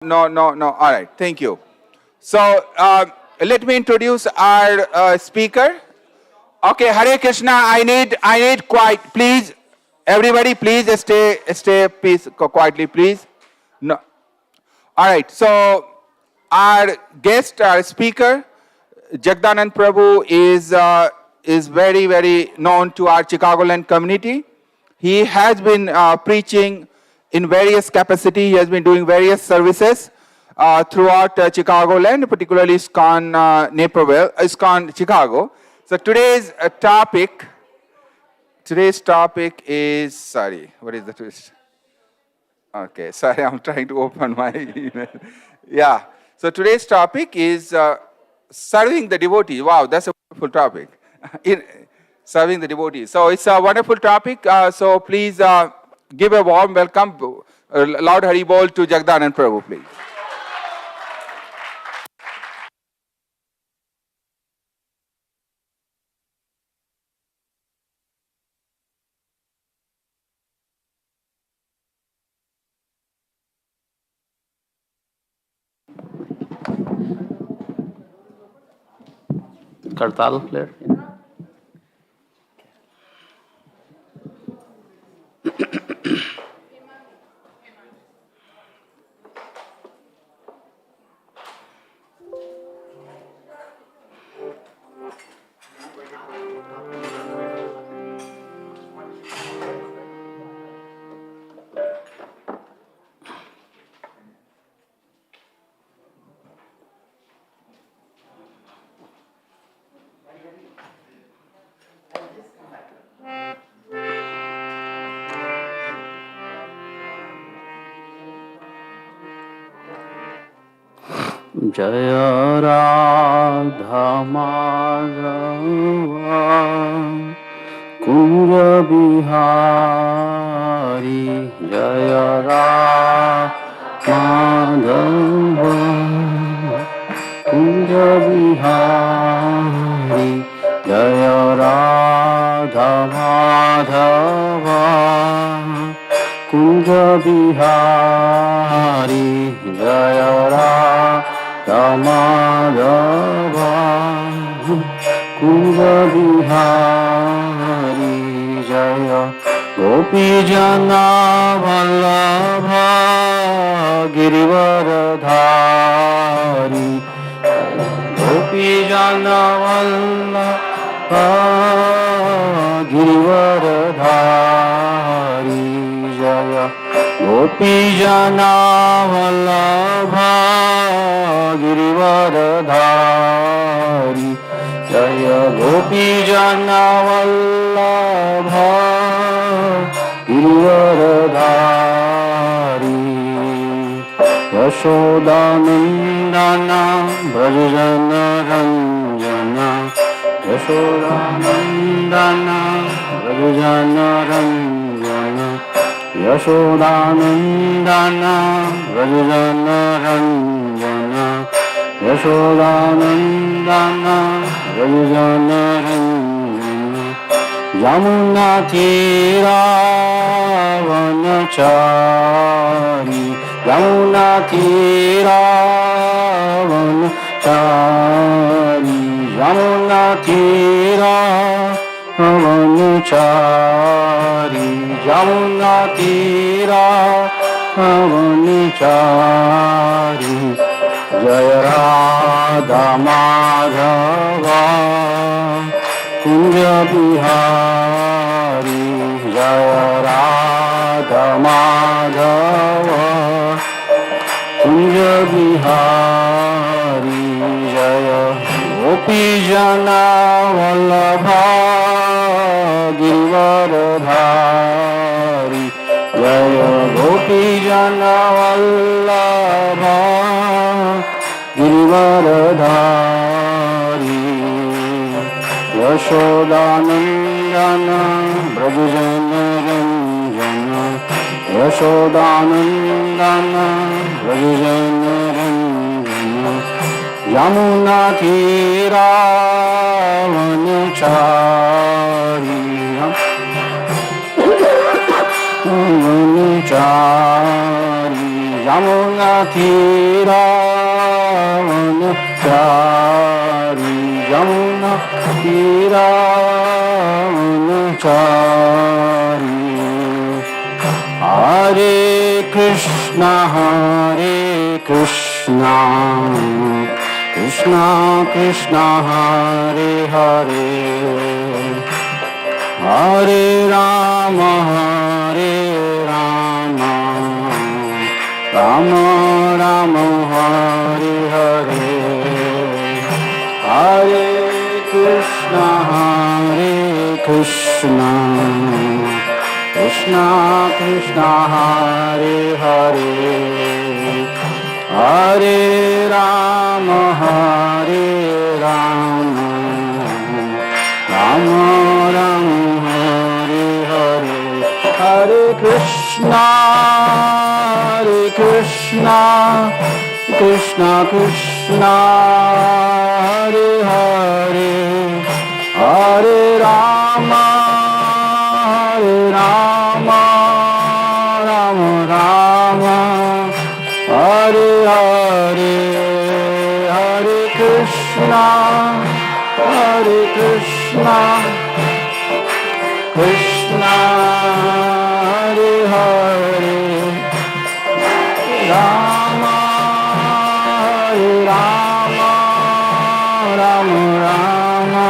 No, no, no. All right. Thank you. So let me introduce our speaker. Okay, Hare Krishna. I need quiet, please. Everybody, please stay, peace, quietly, please. No. All right. So our guest, our speaker, Jagdanand Prabhu is very known to our Chicagoland community. He has been preaching in various capacity. He has been doing various services throughout Chicagoland, particularly ISKCON Naperville, ISKCON Chicago. So today's topic is, sorry, what is the twist? Okay, sorry, I'm trying to open my email. Yeah, so today's topic is serving the devotees. Wow, that's a wonderful topic. Serving the devotees. So it's a wonderful topic. So please give a warm welcome, loud Hari Bol to Jagdanand Prabhu, please. Kartal player. जय राधा माधवा कुंज बिहारी जय राधा माधवा कुंज बिहारी जय राधा माधवा कुंज बिहारी जय राधा माधवा कुंज बिहारी जय गोपी जना वल्लभा गिरिवरधारी गोपी जना वल्लभा गिरिवरधारी जय गोपी जना वल्लभा गिरिवरधारी जय गोपी जना वल्लभा गिरिवरधारी यशोदानंदन ब्रजजन रंजन यशोदानंदन ब्रजजन रंजन यशोदानंदन ब्रजजन रंजन यशोदानंदन ब्रजजन रंजन यमुना तीरावनचारी यमुना तीरावनचारी यमुना तीरावनचारी यमुना तीरावनचारी जय राधा माधवा कुंज बिहारी जय राधा माधवा कुंज बिहारी जय गोपी जना वल्लभा गिरिवरधारी जय गोपी जना वल्लभा Girivardhari Yashodanandan ब्रजजन Ranjan Yashodanandan ब्रजजन Ranjan Yamuna तीरावनचारी यमुनचारी Yamuna Tira Chari Yamuna Tira Chari Hare Krishna Krishna Krishna Hare Hare Hare Rama Rama Rama Hare Hare Hare Krishna Krishna Krishna Hare Hare Hare Rama Rama Rama Hare Hare Hare Krishna Krishna Krishna Hare Hare Hare Rama Rama Rama Hare Hare Hare Krishna Krishna Hare Hare Rama Rama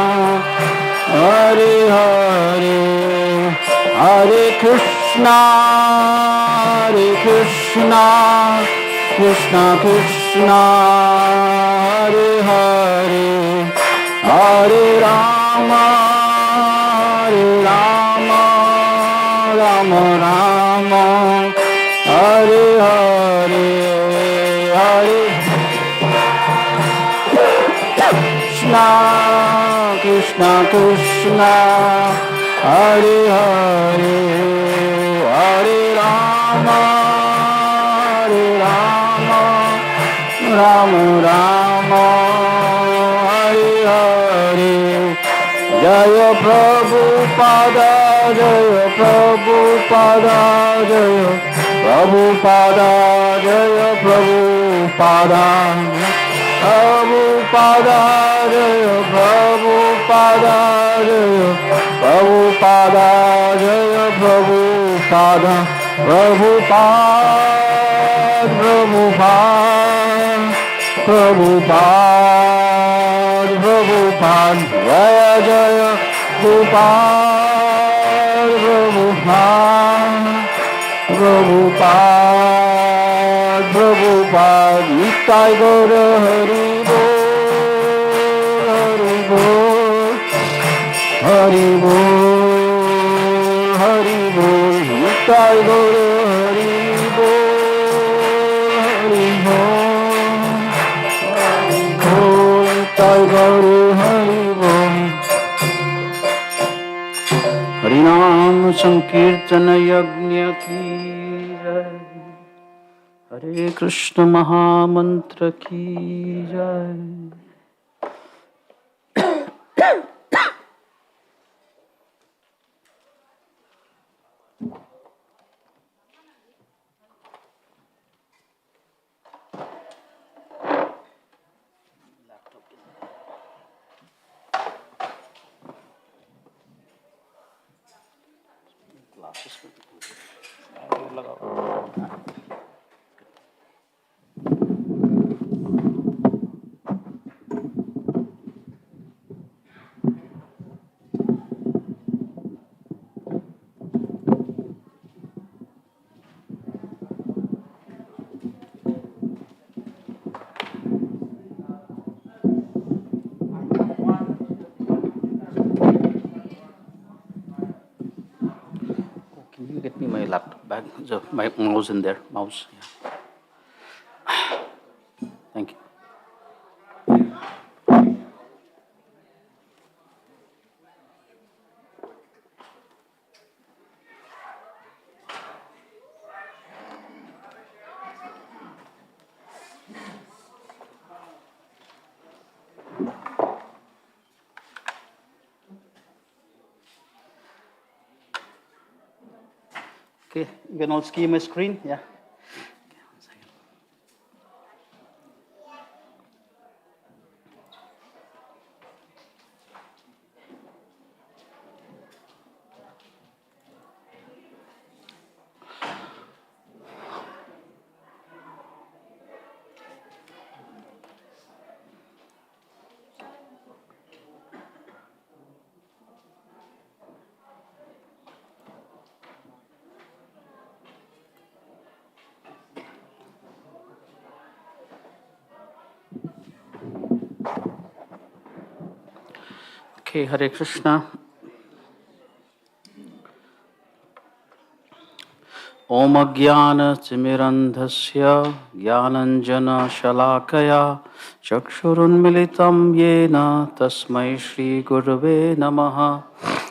Hare Hare Hare Krishna Krishna Hare Hare Hare Rama Rama Hare Hare Hare Krishna Hare Hare Hare Rama Rama Hare Hare Jaya Prabhupada Jaya Prabhupada Jaya Prabhupada Jaya Prabhupada Prabhupada Jaya Prabhupada Jaya Prabhupada Jaya Prabhupada Prabhupada Jaya Jaya Prabhupada Nitai Gaura Hari Bol Nitai Gaura Hari Bol Nitai Gaura Hari Bol Harinam Sankirtana Yagnya Ki Jai Hare Krishna Mahamantra Ki Jai Can you get me my laptop back? My mouse in there. Mouse. Yeah. Thank you. Okay, you can all see my screen? Yeah. Okay, 1 second. Okay, Hare Krishna. Om Ajnana Timirandhasya Jnananjana Shalakaya Chakshurunmilitam Yena Tasmai Shri Gurave Namaha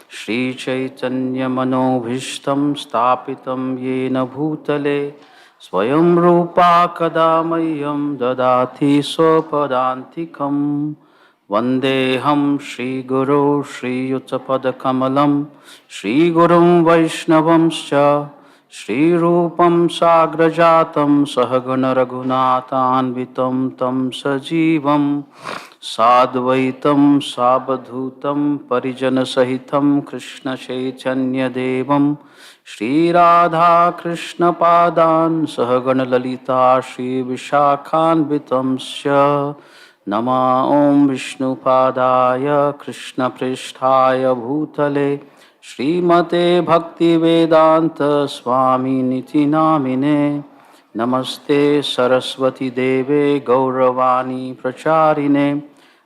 Shri Chaitanya Manobhishtam Stapitam Yena Bhutale Swayam Rupa Kadamayam Dadati Sopadantikam Vandeham Shri Guru Shri Yuttapadakamalam Shri Gurum Vaishnavamscha Shri Rupam Sagrajatam Sahagana Raghunathanvitam Tam Sajivam Sadvaitam Sabadhutam Parijana Sahitam Krishna Chaitanya Devam Shri Radha Krishna Padan Sahagana Lalita Shri Vishakhanvitam Sya Nama Om Vishnu Padaya Krishna Pristhaya Bhutale Srimate Bhakti Vedanta Swami Niti Namine Namaste Saraswati Deve Gauravani Pracharine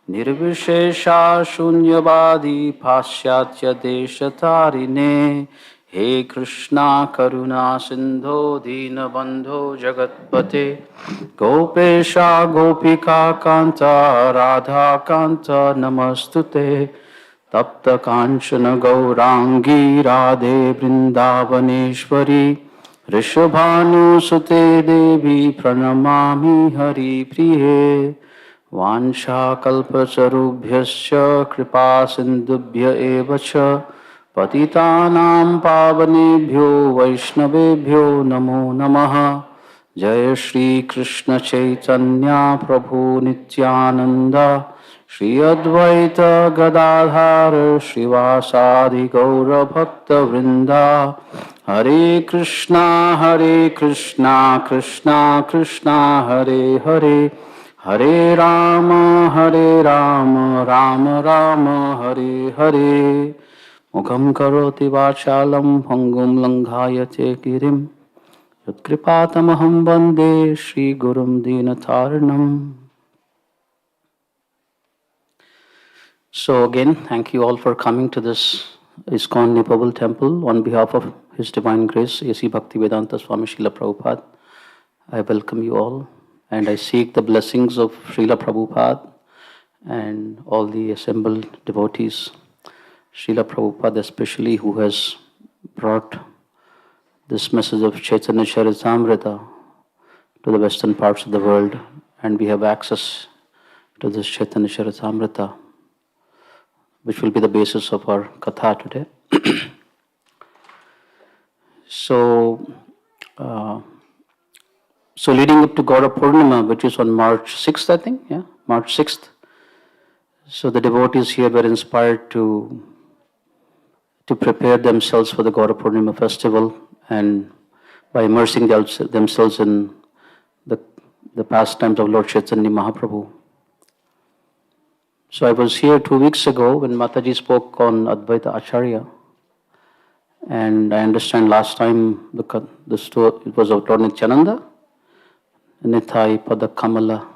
Nirvishesha Shunyavadi Pasyatya Deshatarine He Krishna Karuna Sindho Dinabandho Jagatpate Gopesha Gopika Kanta Radha Kanta Namastute Tapta Kanchana Gaurangi Radhe Vrindavaneshwari Rishabhanu Sute Devi Pranamami Hari Priye Vansha Kalpacharubhyascha Kripa Sindubhya Evacha Patitanam Pavanebhyo Vaishnavebhyo Namo Namaha Jai Shri Krishna Chaitanya Prabhu Nityananda Shri Advaita Gadadhar Srivasadi Gaura Bhakta Vrinda Hare Krishna Krishna Krishna Hare Hare Hare Rama Rama Rama Hare Hare Mukham karoti vachalam bhangum langhayate girim Yatkripātamaham vande Shri Gurum Dinataranam. So again, thank you all for coming to this ISKCON Naperville temple on behalf of His Divine Grace, A.C. Bhaktivedanta Swami Srila Prabhupada. I welcome you all and I seek the blessings of Srila Prabhupada and all the assembled devotees. Srila Prabhupada especially, who has brought this message of Chaitanya Charitamrita to the western parts of the world, and we have access to this Chaitanya Charitamrita, which will be the basis of our katha today. So leading up to Gaura Purnima, which is on March 6th, I think, yeah, March 6th. So the devotees here were inspired to prepare themselves for the Gaura Purnima festival, and by immersing themselves in the pastimes of Lord Chaitanya Mahaprabhu. So I was here 2 weeks ago when Mataji spoke on Advaita Acharya, and I understand last time the story, it was of Lord Nityananda, Nithai Pada Kamala.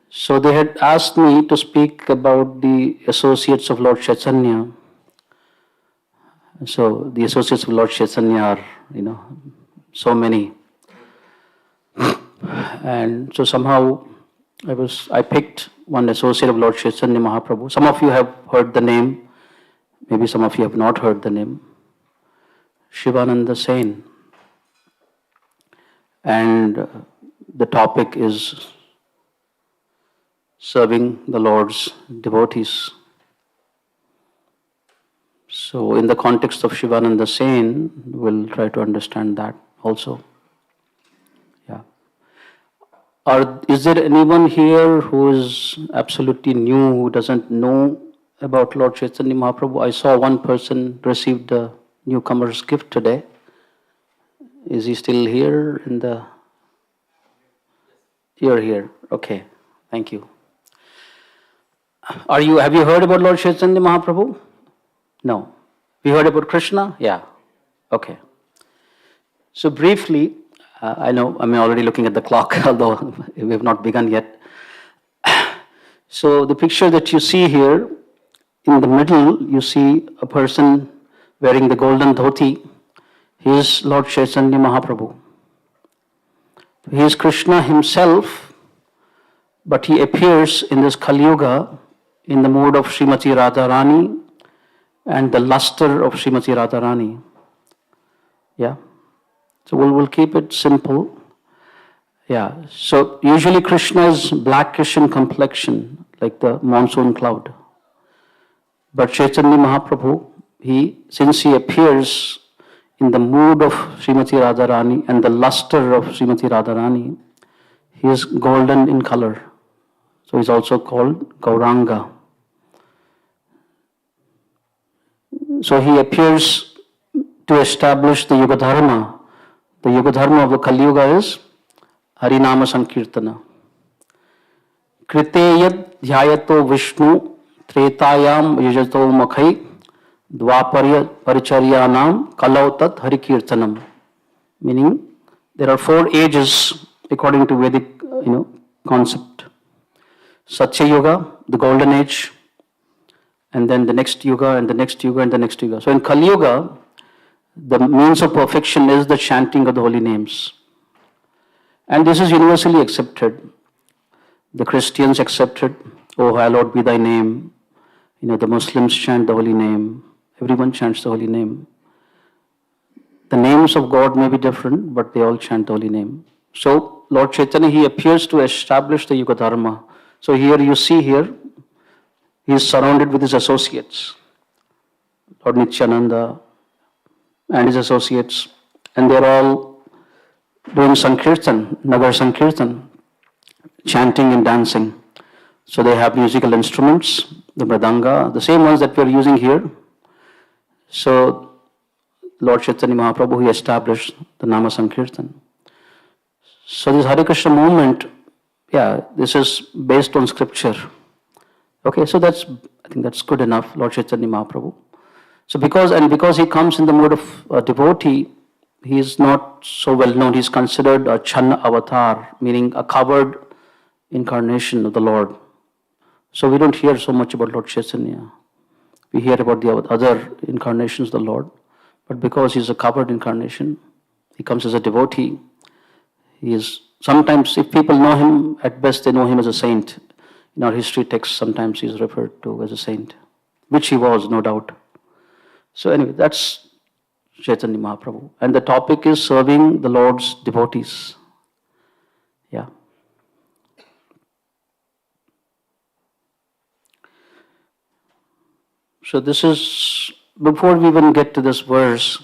So they had asked me to speak about the associates of Lord Chaitanya. So the associates of Lord Chaitanya are, so many. And so somehow I picked one associate of Lord Chaitanya Mahaprabhu. Some of you have heard the name, maybe some of you have not heard the name. Shivananda Sen. And the topic is serving the Lord's devotees. So in the context of Shivananda Sen, we'll try to understand that also. Yeah. Is there anyone here who is absolutely new, who doesn't know about Lord Chaitanya Mahaprabhu? I saw one person received the newcomer's gift today. Is he still here in the... You're here. Okay. Thank you. Have you heard about Lord Chaitanya Mahaprabhu? No. You heard about Krishna? Yeah. Okay. So briefly, I know I'm already looking at the clock, although we have not begun yet. So the picture that you see here, in the middle, you see a person wearing the golden dhoti. He is Lord Chaitanya Mahaprabhu. He is Krishna himself, but he appears in this Kali Yuga in the mood of Srimati Radharani and the luster of Srimati Radharani. Yeah. So we'll keep it simple. Yeah. So usually Krishna is blackish in complexion, like the monsoon cloud. But Chaitanya Mahaprabhu, since he appears in the mood of Srimati Radharani and the luster of Srimati Radharani, he is golden in color. So he's also called Gauranga. So he appears to establish the Yuga Dharma. The Yuga Dharma of the Kali Yuga is Harinama Sankirtana. Kriteyad dhyayato Vishnu Tretayam Yujato Makhai Dvaparya Paricharyanam Kalautat Harikirtanam. Meaning, there are 4 ages according to Vedic concept. Satya Yuga, the golden age, and then the next Yuga, and the next Yuga, and the next Yuga. So in Kali Yuga, the means of perfection is the chanting of the holy names. And this is universally accepted. The Christians accept it. Oh, hallowed be thy name. The Muslims chant the holy name. Everyone chants the holy name. The names of God may be different, but they all chant the holy name. So Lord Chaitanya, he appears to establish the Yuga Dharma. So here you see he is surrounded with his associates. Lord Nityananda and his associates. And they're all doing Sankirtan, Nagar Sankirtan, chanting and dancing. So they have musical instruments, the mridanga, the same ones that we're using here. So Lord Chaitanya Mahaprabhu, he established the Nama Sankirtan. So this Hare Krishna movement, this is based on scripture. Okay, so I think that's good enough, Lord Chaitanya Mahaprabhu. So because he comes in the mode of a devotee, he is not so well known. He's considered a Channa avatar, meaning a covered incarnation of the Lord. So we don't hear so much about Lord Chaitanya. We hear about the other incarnations of the Lord. But because he's a covered incarnation, he comes as a devotee. He is sometimes, if people know him, at best they know him as a saint. In our history texts, sometimes he is referred to as a saint, which he was, no doubt. So anyway, that's Chaitanya Mahaprabhu. And the topic is serving the Lord's devotees. Yeah. So this is, before we even get to this verse,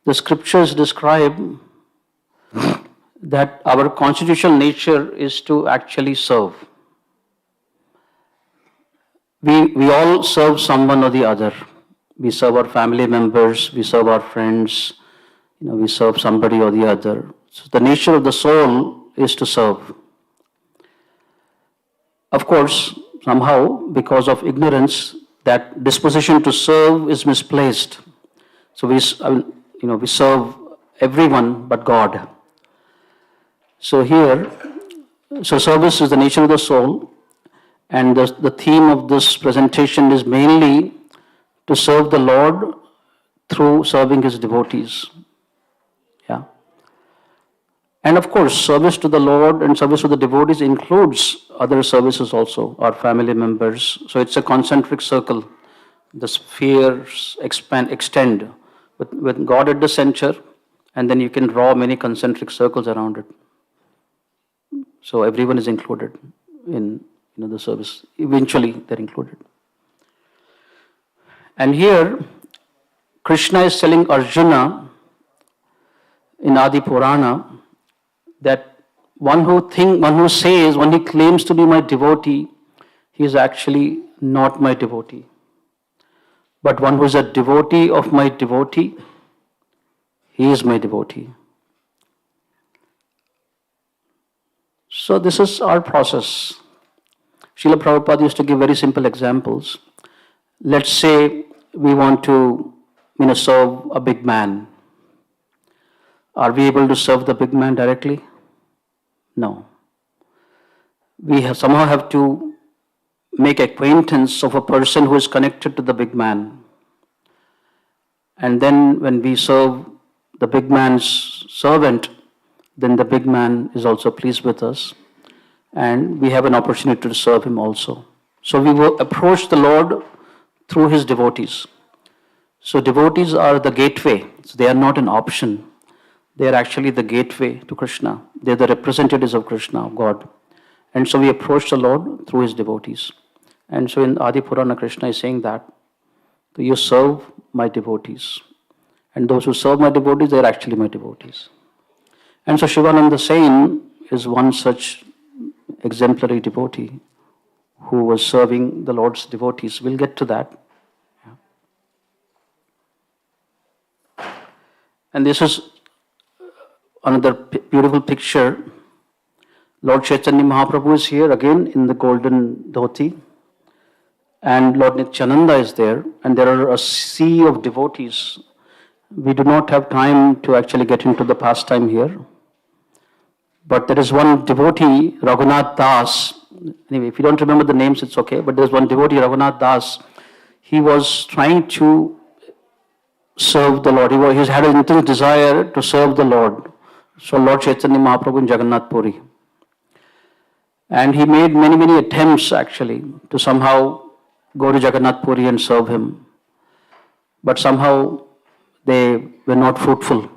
the scriptures describe that our constitutional nature is to actually serve. We all serve someone or the other. We serve our family members, we serve our friends, we serve somebody or the other. So the nature of the soul is to serve. Of course, somehow, because of ignorance, that disposition to serve is misplaced. So we serve everyone but God. So service is the nature of the soul, and the theme of this presentation is mainly to serve the Lord through serving his devotees. Yeah. And of course, service to the Lord and service to the devotees includes other services also, our family members. So it's a concentric circle. The spheres extend with God at the center, and then you can draw many concentric circles around it. So everyone is included in the service. Eventually, they're included. And here, Krishna is telling Arjuna in Adi Purana that one who claims to be my devotee, he is actually not my devotee. But one who is a devotee of my devotee, he is my devotee. So this is our process. Srila Prabhupada used to give very simple examples. Let's say we want to serve a big man. Are we able to serve the big man directly? No. We somehow have to make acquaintance of a person who is connected to the big man. And then when we serve the big man's servant, then the big man is also pleased with us. And we have an opportunity to serve him also. So we will approach the Lord through his devotees. So devotees are the gateway. So they are not an option. They are actually the gateway to Krishna. They are the representatives of Krishna, of God. And so we approach the Lord through his devotees. And so in Adi Purana, Krishna is saying that you serve my devotees. And those who serve my devotees, they are actually my devotees. And so Shivananda Sain is one such exemplary devotee who was serving the Lord's devotees. We'll get to that. And this is another beautiful picture. Lord Chaitanya Mahaprabhu is here again in the golden dhoti. And Lord Nityananda is there. And there are a sea of devotees. We do not have time to actually get into the pastime here. But there is one devotee, Raghunath Das. Anyway, if you don't remember the names, it's okay. But there's one devotee, Raghunath Das. He was trying to serve the Lord. He had an intense desire to serve the Lord. So Lord Chaitanya Mahaprabhu in Jagannath Puri. And he made many, many attempts actually to somehow go to Jagannath Puri and serve him. But somehow they were not fruitful.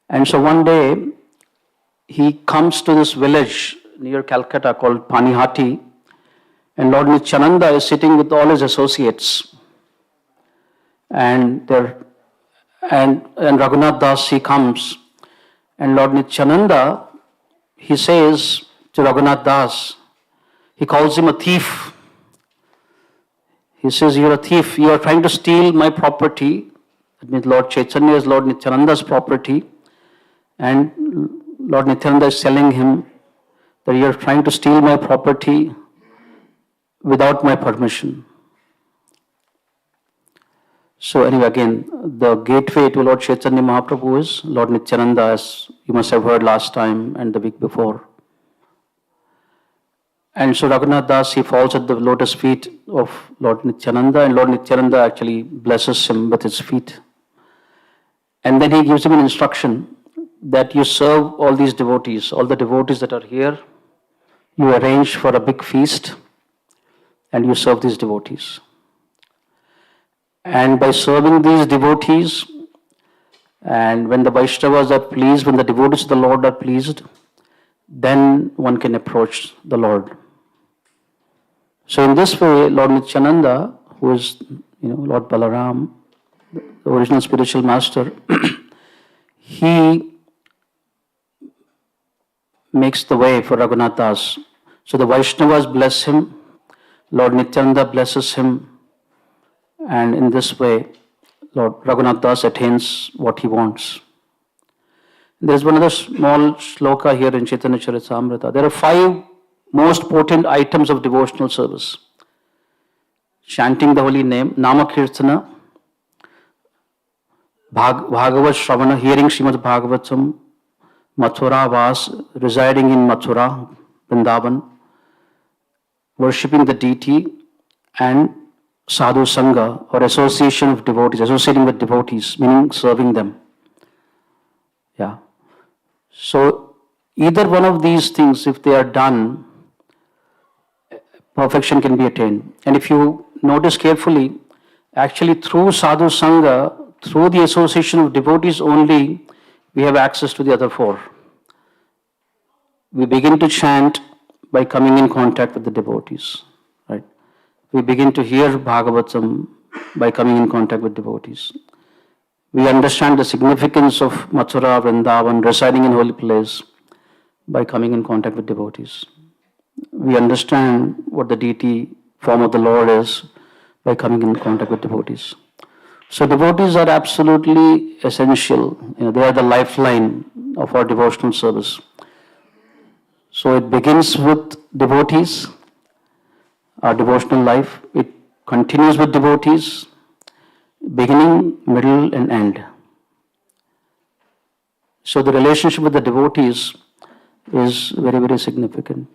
And so one day he comes to this village near Calcutta called Panihati, and Lord Nityananda is sitting with all his associates. And Raghunath Das, he comes, and Lord Nityananda, he says to Raghunath Das, he calls him a thief. He says, "You're a thief, you are trying to steal my property." That means Lord Chaitanya is Lord Nityananda's property, and Lord Nityananda is telling him that you are trying to steal my property without my permission. So anyway, again, the gateway to Lord Chaitanya Mahaprabhu is Lord Nityananda, as you must have heard last time and the week before. And so Raghunath Das, he falls at the lotus feet of Lord Nityananda, and Lord Nityananda actually blesses him with his feet. And then he gives him an instruction that you serve all these devotees, all the devotees that are here, you arrange for a big feast and you serve these devotees. And by serving these devotees, and when the Vaishnavas are pleased, when the devotees of the Lord are pleased, then one can approach the Lord. So in this way, Lord Nityananda, who is Lord Balaram, the original spiritual master, he makes the way for Raghunath Das. So the Vaishnavas bless him, Lord Nityananda blesses him, and in this way, Lord Raghunath Das attains what he wants. There is one other small shloka here in Chaitanya Charitamrita. There are 5 most potent items of devotional service. Chanting the holy name, Nama Kirtana, Bhagavat Shravana, hearing Srimad Bhagavatam, Mathura Vas, residing in Mathura, Vrindavan, worshipping the deity, and Sadhu Sangha, or association of devotees, associating with devotees, meaning serving them. Yeah. So either one of these things, if they are done, perfection can be attained. And if you notice carefully, actually through Sadhu Sangha, through the association of devotees only, we have access to the other 4. We begin to chant by coming in contact with the devotees. Right? We begin to hear Bhagavatam by coming in contact with devotees. We understand the significance of Mathura, Vrindavan, residing in holy place by coming in contact with devotees. We understand what the deity form of the Lord is by coming in contact with devotees. So devotees are absolutely essential. They are the lifeline of our devotional service. So it begins with devotees, our devotional life. It continues with devotees, beginning, middle, and end. So the relationship with the devotees is very, very significant.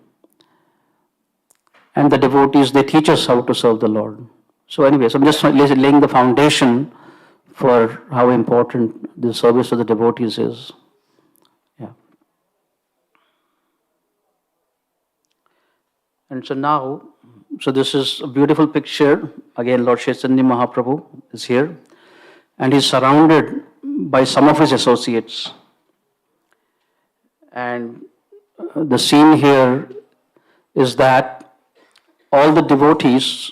And the devotees, they teach us how to serve the Lord. So anyways, I'm just laying the foundation for how important the service of the devotees is. Yeah. And so now, so this is a beautiful picture. Again, Lord Chaitanya Mahaprabhu is here. And he's surrounded by some of his associates. And the scene here is that all the devotees,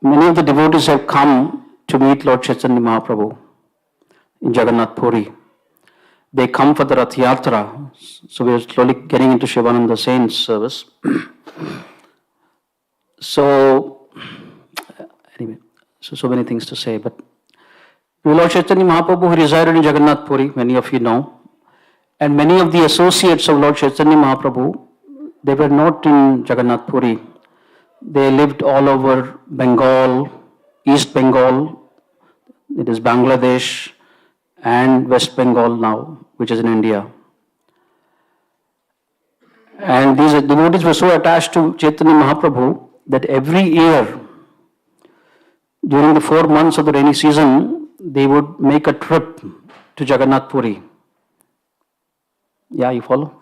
many of the devotees have come to meet Lord Chaitanya Mahaprabhu in Jagannath Puri. They come for the Rath Yatra. So we are slowly getting into Shivananda Saint's service. So, anyway, so many things to say. But Lord Chaitanya Mahaprabhu, who resided in Jagannath Puri, many of you know, and many of the associates of Lord Chaitanya Mahaprabhu, they were not in Jagannath Puri. They lived all over Bengal, East Bengal, it is Bangladesh, and West Bengal now, which is in India. And these devotees were so attached to Chaitanya Mahaprabhu that every year, during the 4 months of the rainy season, they would make a trip to Jagannath Puri. Yeah, you follow?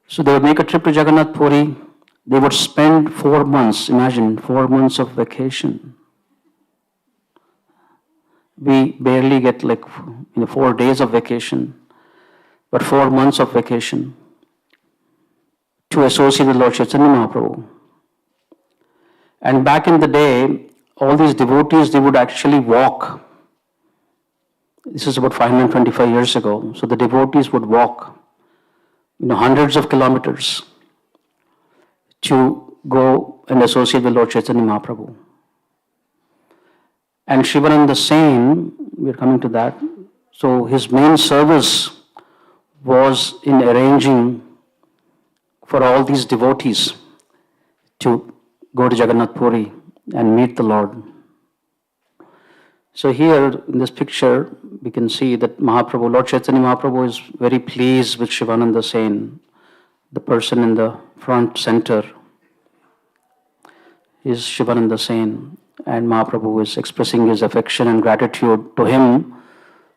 So they would make a trip to Jagannath Puri. They would spend 4 months, imagine, 4 months of vacation. We barely get like 4 days of vacation, but 4 months of vacation to associate with Lord Chaitanya Mahaprabhu. And back in the day, all these devotees, they would actually walk. This is about 525 years ago. So the devotees would walk, hundreds of kilometers to go and associate with Lord Chaitanya Mahaprabhu. And Shivananda Sain, we're coming to that. So his main service was in arranging for all these devotees to go to Jagannath Puri and meet the Lord. So here in this picture, we can see that Mahaprabhu, Lord Chaitanya Mahaprabhu is very pleased with Shivananda Sain, the person in the front center is Shivananda Sain, and Mahaprabhu is expressing his affection and gratitude to him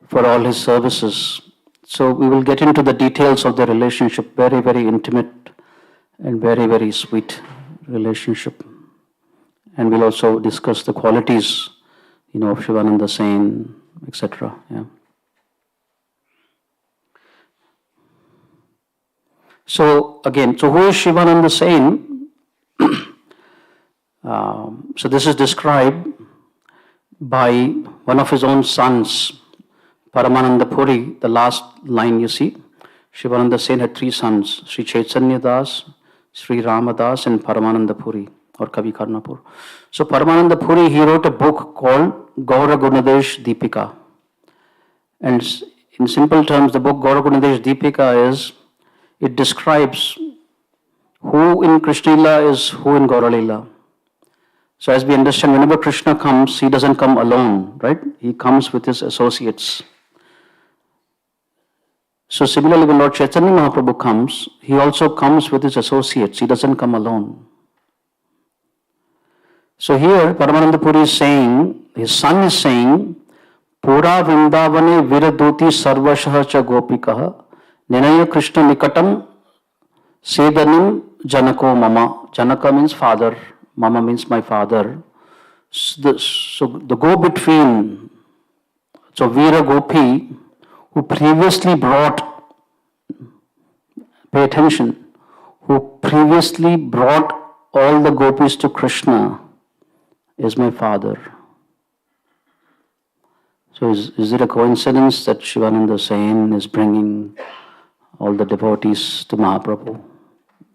for all his services. So we will get into the details of the relationship, very, very intimate and very, very sweet relationship. And we'll also discuss the qualities, of Shivananda Sain, etc. Yeah. So again, so who is Shivananda Sain? So this is described by one of his own sons, Paramananda Puri. The last line you see, Shivananda Sain had 3 sons, Sri Chaitanya Das, Sri Ramadas, and Paramananda Puri, or Kavi Karnapur. So Paramananda Puri, he wrote a book called Gaura Gunadesh Deepika. And in simple terms, the book Gaura Gunadesh Deepika it describes who in Krishna Lila is who in Gaura Lila. So as we understand, whenever Krishna comes, he doesn't come alone, right? He comes with his associates. So similarly, when Lord Chaitanya Mahaprabhu comes, he also comes with his associates. He doesn't come alone. So here, Paramananda Puri is saying, his son is saying, Pura Vrindavane Viradoti Sarvashaha Cha Gopikaha Ninaya Krishna Nikatam Sedanim Janako Mama. Janaka means father, Mama means my father. So the go-between, so Veera Gopi, who previously brought, pay attention, who previously brought all the gopis to Krishna, is my father. So is it a coincidence that Shivananda Sain is bringing all the devotees to Mahaprabhu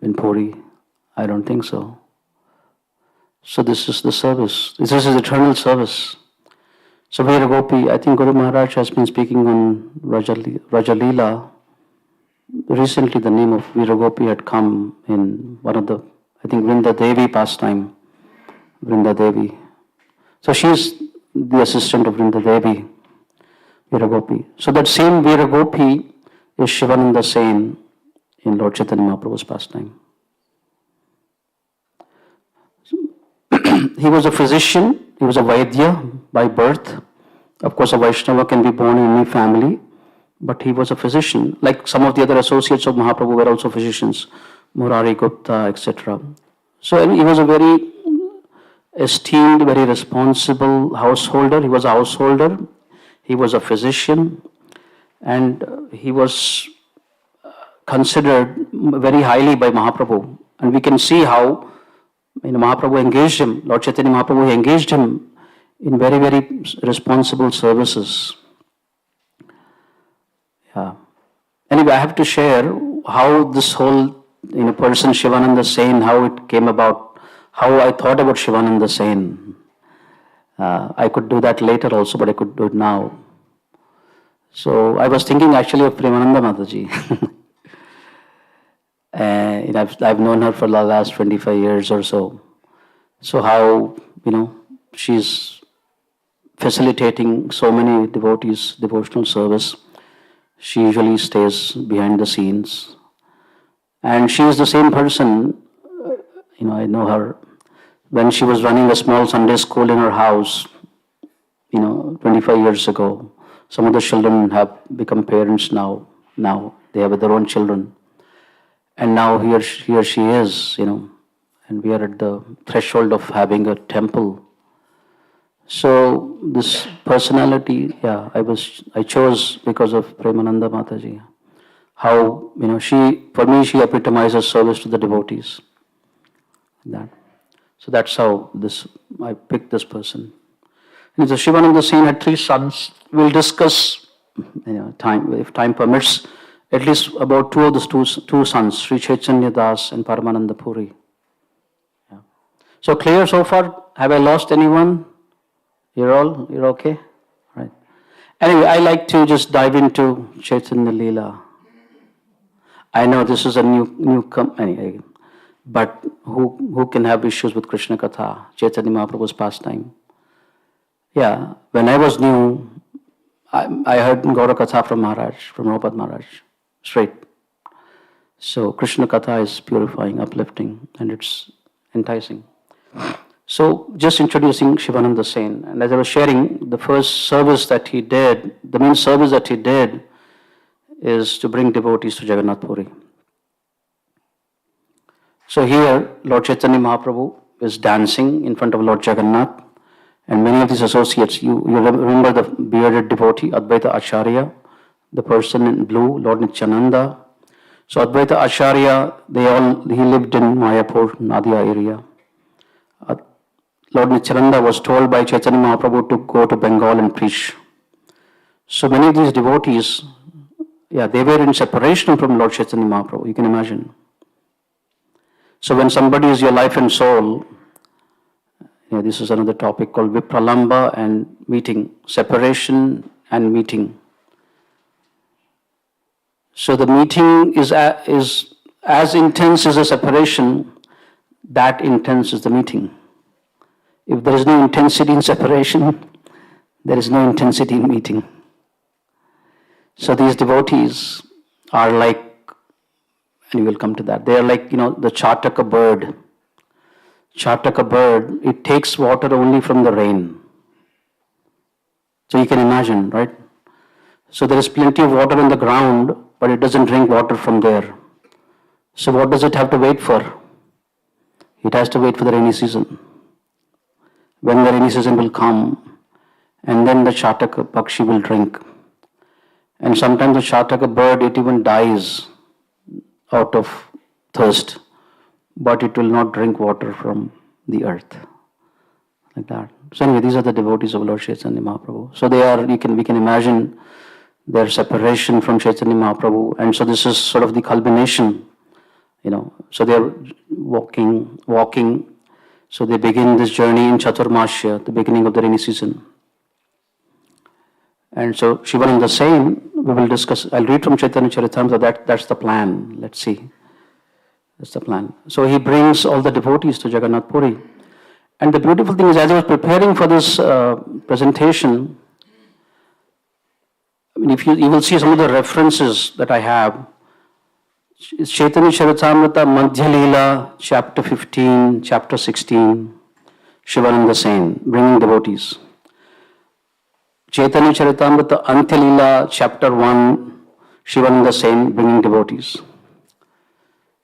in Puri? I don't think so. So this is the service. This is eternal service. So Veera Gopi, I think Guru Maharaj has been speaking on Rajalila. Recently the name of Veera Gopi had come in one of the, I think Vrinda Devi pastime. Vrinda Devi. So she is the assistant of Vrinda Devi. Viragopi. So that same Viragopi is Shivananda Sen in Lord Chaitanya Mahaprabhu's pastime. He was a physician, he was a Vaidya by birth. Of course, a Vaishnava can be born in any family, but he was a physician. Like some of the other associates of Mahaprabhu were also physicians, Murari Gupta, etc. So he was a very esteemed, very responsible householder. He was a householder, he was a physician, and he was considered very highly by Mahaprabhu. And we can see how Mahaprabhu engaged him, Lord Chaitanya Mahaprabhu engaged him in very, very responsible services. Yeah. Anyway, I have to share how this whole person, Shivananda Sen, how it came about, how I thought about Shivananda Sen. I could do that later also, but I could do it now. So I was thinking actually of Premananda Mataji. I've known her for the last 25 years or so. So how, she's facilitating so many devotees, devotional service. She usually stays behind the scenes. And she is the same person, I know her, when she was running a small Sunday school in her house, 25 years ago. Some of the children have become parents now. Now they have their own children. And now here she is, and we are at the threshold of having a temple. So this personality, I chose because of Premananda Mataji. How, for me, she epitomizes service to the devotees. So that's how I picked this person. And so Shivananda Sen had 3 sons. We'll discuss, if time permits, at least about 2 of those two sons, Sri Chaitanya Das and Paramananda Puri. Yeah. So clear so far? Have I lost anyone? You're okay? Right. Anyway, I like to just dive into Chaitanya Leela. I know this is a new company, but who can have issues with Krishna Katha, Chaitanya Mahaprabhu's pastime? Yeah, when I was new, I heard Gaura Katha from Prabhupada Maharaj, straight. So Krishna Katha is purifying, uplifting, and it's enticing. So just introducing Shivananda Sen, and as I was sharing, the first service that he did, the main service that he did is to bring devotees to Jagannath Puri. So here, Lord Chaitanya Mahaprabhu is dancing in front of Lord Jagannath, and many of these associates, you remember the bearded devotee, Advaita Acharya, the person in blue, Lord Nityananda. So Advaita Acharya, he lived in Mayapur, Nadia area. Lord Nityananda was told by Chaitanya Mahaprabhu to go to Bengal and preach. So many of these devotees, they were in separation from Lord Chaitanya Mahaprabhu, you can imagine. So when somebody is your life and soul, this is another topic called Vipralamba and meeting, separation and meeting. So the meeting is as intense as a separation, that intense is the meeting. If there is no intensity in separation, there is no intensity in meeting. So these devotees are like, and we will come to that, they are like, the Chataka bird. Chataka bird, it takes water only from the rain. So you can imagine, right? So there is plenty of water on the ground, but it doesn't drink water from there. So what does it have to wait for? It has to wait for the rainy season. When the rainy season will come, and then the Chataka Pakshi will drink. And sometimes the Chataka bird, it even dies out of thirst, but it will not drink water from the earth. Like that. So anyway, these are the devotees of Lord Chaitanya Mahaprabhu. So we can imagine their separation from Chaitanya Mahaprabhu. And so this is sort of the culmination, So they are walking. So they begin this journey in Chaturmasya, the beginning of the rainy season. And so Shivananda Sen, we will discuss. I'll read from Chaitanya Charitamrita, that's the plan. Let's see. That's the plan. So he brings all the devotees to Jagannath Puri. And the beautiful thing is, as I was preparing for this presentation, mean, if you will see some of the references that I have. It's Chaitanya Charitamrita, Madhya Leela, chapter 15, chapter 16, Shivananda Sen, bringing devotees. Chaitanya Charitamrita, Antya Leela, chapter 1, Shivananda Sen, bringing devotees.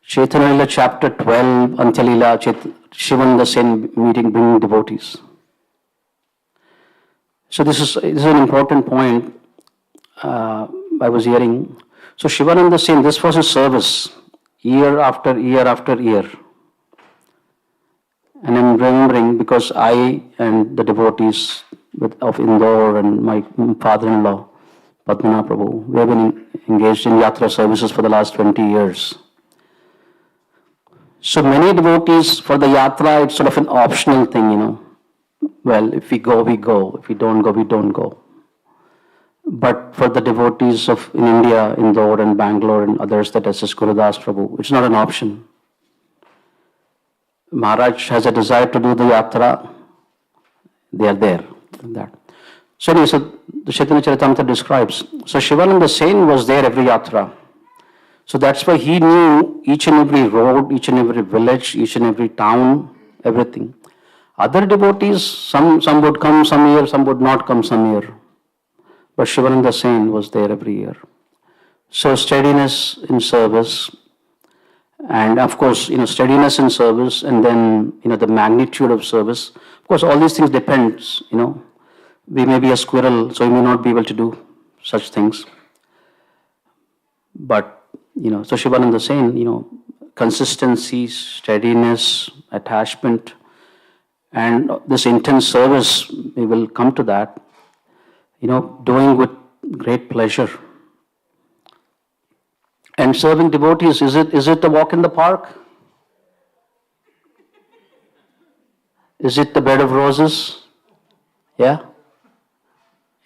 Chaitanya Leela, chapter 12, Antya Leela, Shivananda Sen, meeting, bringing devotees. So this is an important point I was hearing. So Shivananda Sen, this was his service, year after year after year. And I'm remembering because I and the devotees of Indore and my father-in-law, Padmanath Prabhu, we have been engaged in yatra services for the last 20 years. So many devotees for the yatra, it's sort of an optional thing, Well, if we go, we go. If we don't go, we don't go. But for the devotees of in India, Indore and Bangalore and others that assist Gurudas Prabhu, it's not an option. Maharaj has a desire to do the yatra, they are there. That. So anyway, the Chaitanya Charitamrita describes. So Shivananda Sen was there every yatra. So that's why he knew each and every road, each and every village, each and every town, everything. Other devotees, some would come some year, some would not come some year. But Shivananda Sen was there every year. So steadiness in service, and of course, steadiness in service, and then, the magnitude of service. Of course, all these things depends, We may be a squirrel, so we may not be able to do such things. But, so Shivananda Sen, consistency, steadiness, attachment, and this intense service, we will come to that. Doing with great pleasure. And serving devotees, is it a walk in the park? Is it the bed of roses? Yeah?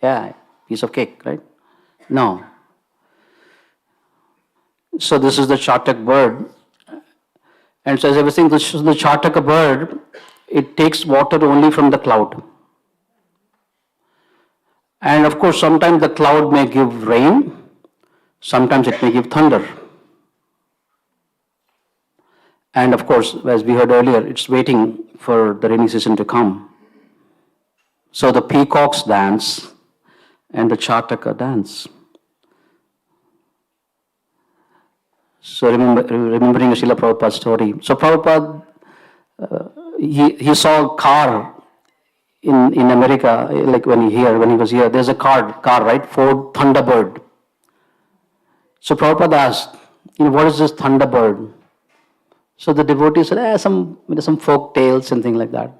Yeah, piece of cake, right? No. So this is the Chatak bird. And so as everything, this is the Chataka bird, it takes water only from the cloud. And of course, sometimes the cloud may give rain, sometimes it may give thunder. And of course, as we heard earlier, it's waiting for the rainy season to come. So the peacocks dance and the Chataka dance. So remembering a Srila Prabhupada story. So Prabhupada, he saw a car in America, like when he was here, there's a car, right? Ford Thunderbird. So Prabhupada asked, what is this Thunderbird? So the devotee said, some folk tales and things like that.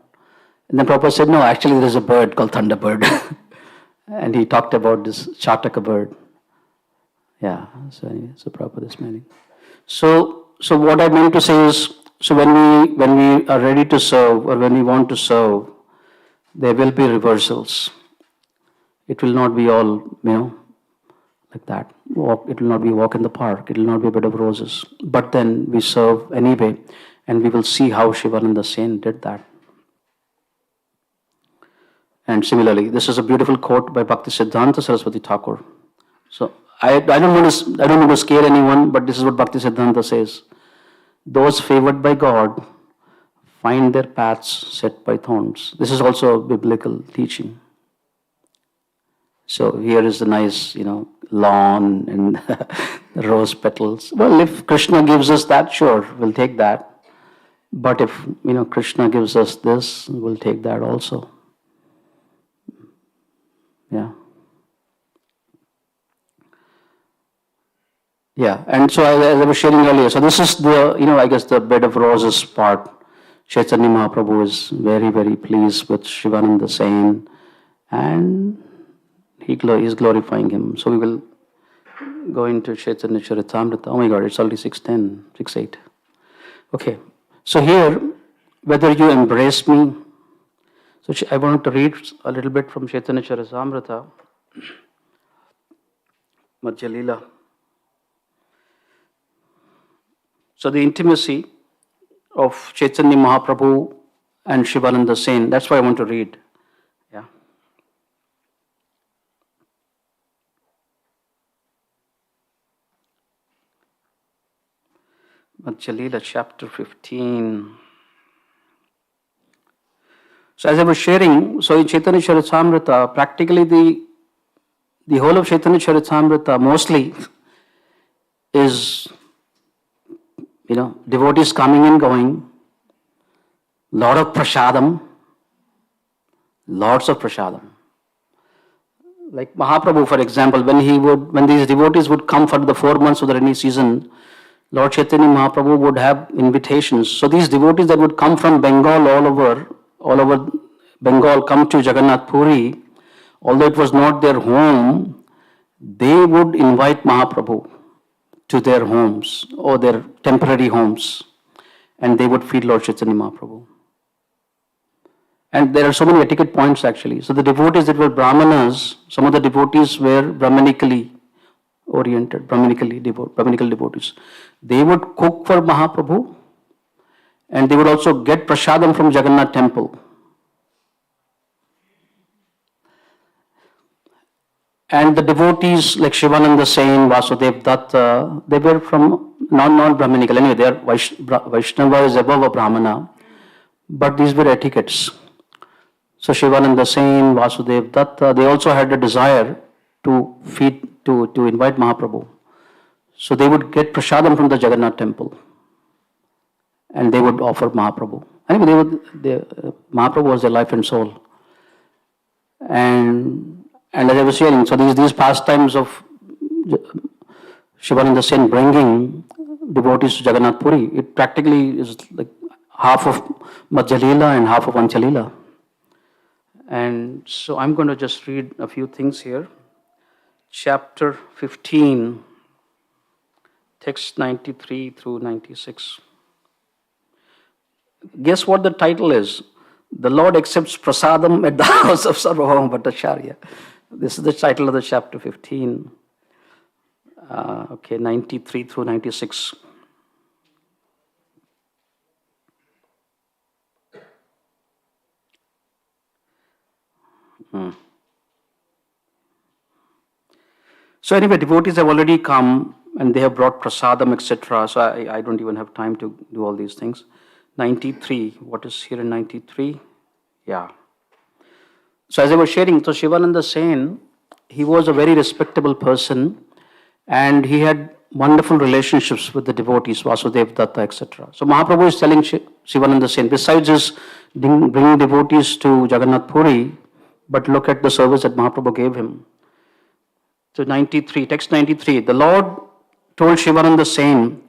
And then Prabhupada said, no, actually there is a bird called Thunderbird. And he talked about this Chataka bird. Yeah, so Prabhupada is smiling. So what I meant to say is, so when we are ready to serve or when we want to serve, there will be reversals. It will not be all, like that. It will not be a walk in the park. It will not be a bed of roses. But then we serve anyway, and we will see how Shivananda Sen did that. And similarly, this is a beautiful quote by Bhakti Siddhanta Saraswati Thakur. So I don't want to scare anyone, but this is what Bhakti Siddhanta says. Those favored by God find their paths set by thorns. This is also a biblical teaching. So here is the nice, lawn and the rose petals. Well, if Krishna gives us that, sure, we'll take that. But if, Krishna gives us this, we'll take that also. Yeah. Yeah, and so as I was sharing earlier, so this is the, I guess the bed of roses part. Chaitanya Mahaprabhu is very, very pleased with Shivananda Sen, and he is glorifying him. So we will go into Chaitanya Charitamrita. Oh my God, it's already 6:10, 6:08. Okay, so here, whether you embrace me. So I wanted to read a little bit from Chaitanya Charitamrita, Madhya Leela. So the intimacy of Chaitanya Mahaprabhu and Shivananda Sen, that's why I want to read. Yeah. Madhya Leela, chapter 15. So as I was sharing, so in Chaitanya Charitamrita, practically the whole of Chaitanya Charitamrita mostly is, devotees coming and going, lot of prasadam, lots of prasadam. Like Mahaprabhu, for example, when these devotees would come for the 4 months of the rainy season, Lord Chaitanya Mahaprabhu would have invitations. So these devotees that would come from Bengal all over Bengal, come to Jagannath Puri, although it was not their home, they would invite Mahaprabhu to their homes or their temporary homes, and they would feed Lord Chaitanya Mahaprabhu. And there are so many etiquette points actually. So the devotees that were Brahmanas, some of the devotees were Brahmanically oriented, Brahmanical devotees. They would cook for Mahaprabhu, and they would also get prasadam from Jagannath temple. And the devotees like Shivananda Sen, Vasudev Datta, they were from non-Brahmanical. Anyway, they are Vaishnava is above a Brahmana. But these were etiquettes. So Shivananda Sen, Vasudev Datta, they also had a desire to invite Mahaprabhu. So they would get prasadam from the Jagannath temple, and they would offer Mahaprabhu. Anyway, Mahaprabhu was their life and soul. And as I was sharing, so these pastimes of Shivananda Sen bringing devotees to Jagannath Puri, it practically is like half of Madhya Leela and half of Antya Leela. And so I'm going to just read a few things here. Chapter 15, text 93 through 96. Guess what the title is? The Lord accepts prasadam at the house of Sarvabhauma Bhattacharya. This is the title of the chapter 15. 93 through 96. So anyway, devotees have already come and they have brought prasadam, etc. So I don't even have time to do all these things. 93, what is here in 93? Yeah. So as I was sharing, so Shivananda Sen, he was a very respectable person and he had wonderful relationships with the devotees, Vasudev Datta, etc. So Mahaprabhu is telling Shivananda Sen, besides his bringing devotees to Jagannath Puri, but look at the service that Mahaprabhu gave him. So 93, text 93, the Lord told Shivananda Sen,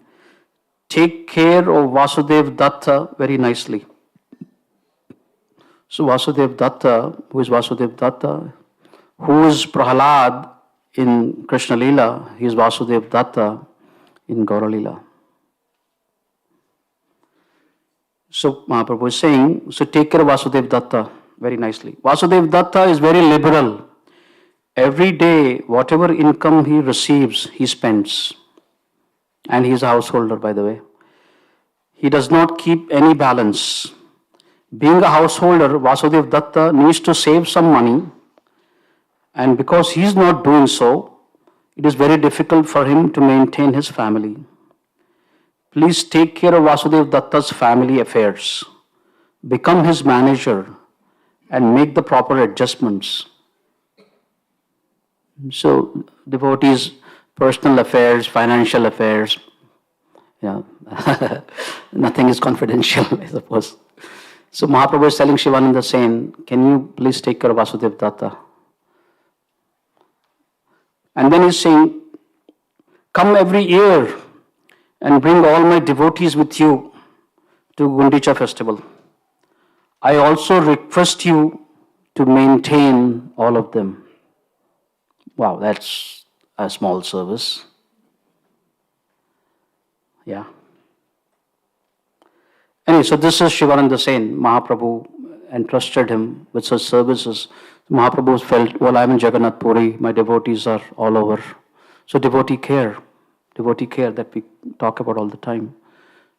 take care of Vasudev Datta very nicely. So Vasudev Datta, who is Vasudev Datta? Who is Prahalad in Krishna Leela? He is Vasudev Datta in Gaura Leela. So Mahaprabhu is saying, so take care of Vasudev Datta very nicely. Vasudev Datta is very liberal. Every day, whatever income he receives, he spends. And he is a householder, by the way. He does not keep any balance. Being a householder, Vasudev Datta needs to save some money. And because he is not doing so, it is very difficult for him to maintain his family. Please take care of Vasudev Datta's family affairs. Become his manager and make the proper adjustments. So, devotees' personal affairs, financial affairs, nothing is confidential, I suppose. So Mahaprabhu is telling Shivananda Sen, can you please take care of Vasudev Datta? And then he's saying, come every year and bring all my devotees with you to Gundicha festival. I also request you to maintain all of them. Wow, that's a small service. Yeah. Anyway, so this is Shivananda Sen. Mahaprabhu entrusted him with such services. Mahaprabhu felt, well, I'm in Jagannath Puri, my devotees are all over. So devotee care that we talk about all the time.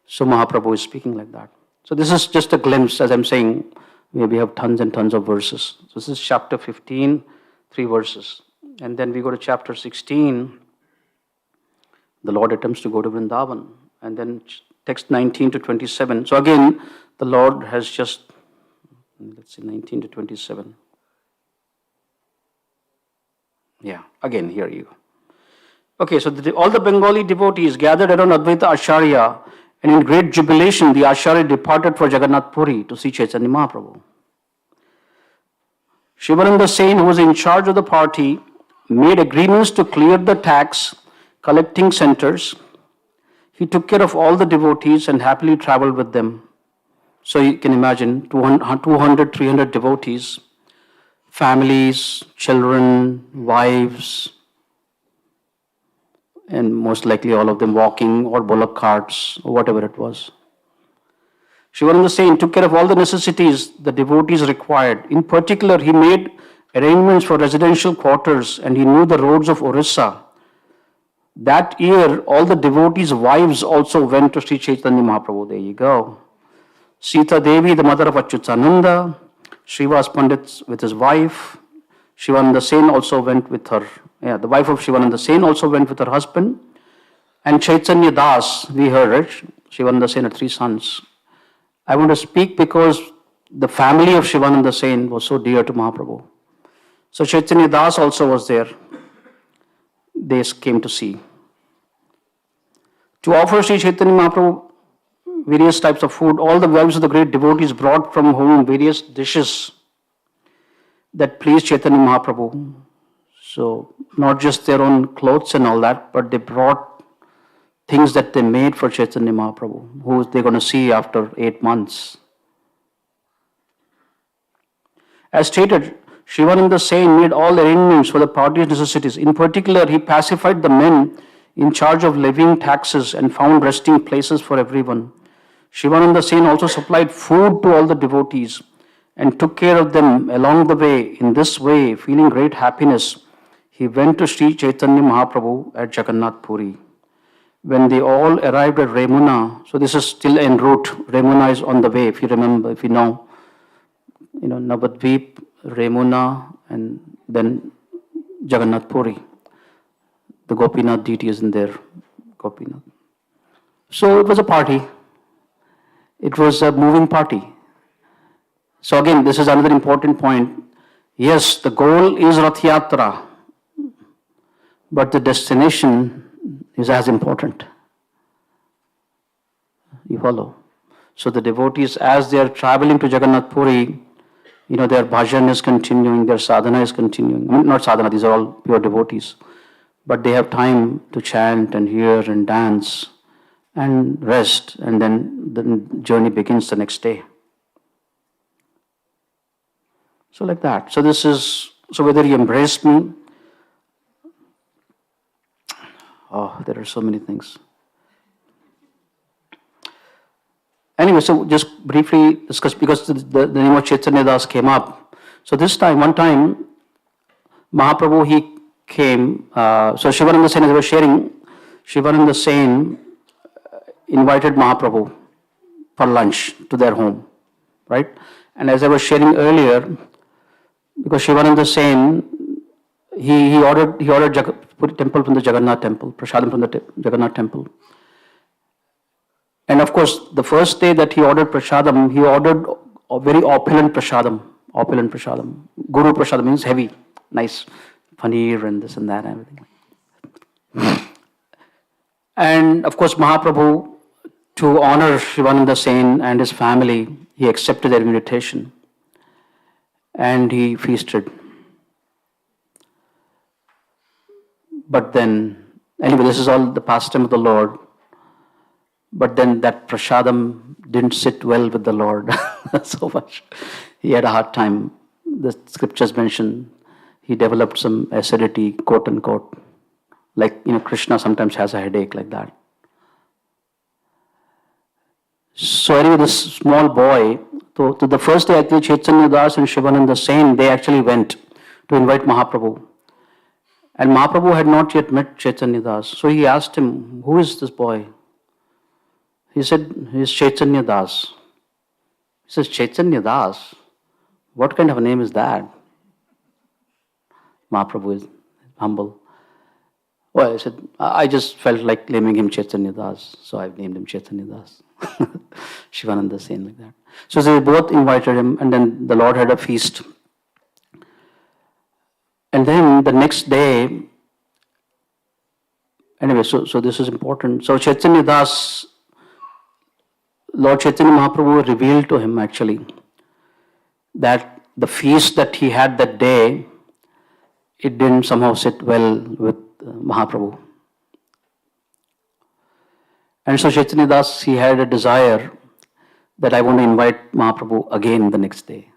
So Mahaprabhu is speaking like that. So this is just a glimpse, as I'm saying, we have tons and tons of verses. So this is chapter 15, 3 verses. And then we go to chapter 16. The Lord attempts to go to Vrindavan. And then text 19 to 27. So again, the Lord has just, let's see, 19 to 27. Yeah, again, here you go. Okay, so all the Bengali devotees gathered around Advaita Acharya, and in great jubilation, the Acharya departed for Jagannath Puri to see Chaitanya Mahaprabhu. Shivananda Sen, who was in charge of the party, made agreements to clear the tax collecting centers. He took care of all the devotees and happily traveled with them. So you can imagine 200, 300 devotees, families, children, wives, and most likely all of them walking or bullock carts or whatever it was. Shivananda Sen took care of all the necessities the devotees required. In particular, he made arrangements for residential quarters and he knew the roads of Orissa. That year, all the devotees' wives also went to Sri Chaitanya Mahaprabhu. There you go. Sita Devi, the mother of Achyutananda, Srivas Pandit with his wife. Shivananda Sen also went with her. The wife of Shivananda Sen also went with her husband. And Chaitanya Das, we heard it. Shivananda Sen had 3 sons. I want to speak because the family of Shivananda Sen was so dear to Mahaprabhu. So Chaitanya Das also was there. They came to see. To offer Sri Chaitanya Mahaprabhu various types of food, all the wives of the great devotees brought from home various dishes that pleased Chaitanya Mahaprabhu. So not just their own clothes and all that, but they brought things that they made for Chaitanya Mahaprabhu, who they're going to see after 8 months. As stated, Shivananda Sen made all arrangements for the party's necessities. In particular, he pacified the men in charge of levying taxes and found resting places for everyone. Shivananda Sen also supplied food to all the devotees and took care of them along the way. In this way, feeling great happiness, he went to Sri Chaitanya Mahaprabhu at Jagannath Puri. When they all arrived at Remuna, so this is still en route, Remuna is on the way, if you remember, if you know, Navadvip, Remuna, and then Jagannath Puri. The Gopinath deity is in there, Gopinath. So it was a party. It was a moving party. So again, this is another important point. Yes, the goal is Rath Yatra, but the destination is as important. You follow? So the devotees, as they are traveling to Jagannath Puri, their bhajan is continuing, their sadhana is continuing. I mean, not sadhana, these are all pure devotees. But they have time to chant and hear and dance and rest, and then the journey begins the next day. So like that. So whether you embrace me, there are so many things. Anyway, so just briefly discuss, because the name of Chaitanya Das came up. So one time, Mahaprabhu, he came, so Shivananda Sen, as I was sharing, Shivananda Sen invited Mahaprabhu for lunch to their home, right? And as I was sharing earlier, because Shivananda Sen, he ordered temple from the Jagannath temple, prasadam from the Jagannath temple. And of course, the first day that he ordered prasadam, he ordered a very opulent prasadam. Guru prasadam means heavy, nice, paneer and this and that and everything. And of course, Mahaprabhu, to honor Shivananda Sen and his family, he accepted their invitation and he feasted. But then, anyway, this is all the pastime of the Lord. But then that prasadam didn't sit well with the Lord so much. He had a hard time. The scriptures mention he developed some acidity, quote unquote. Like, Krishna sometimes has a headache like that. So anyway, this small boy, to the first day actually Chaitanya Das and Shivananda Sen, they actually went to invite Mahaprabhu. And Mahaprabhu had not yet met Chaitanya Das. So he asked him, who is this boy? He said, he is Chaitanya Das. He says, Chaitanya Das? What kind of a name is that? Mahaprabhu is humble. Well, I said, I just felt like naming him Chaitanya Das, so I've named him Chaitanya Das. Shivananda Sen, like that. So they both invited him, and then the Lord had a feast. And then the next day, anyway, so this is important. So Chaitanya Das, Lord Chaitanya Mahaprabhu revealed to him actually that the feast that he had that day, it didn't somehow sit well with Mahaprabhu. And so Chaitanya Das, he had a desire that I want to invite Mahaprabhu again the next day.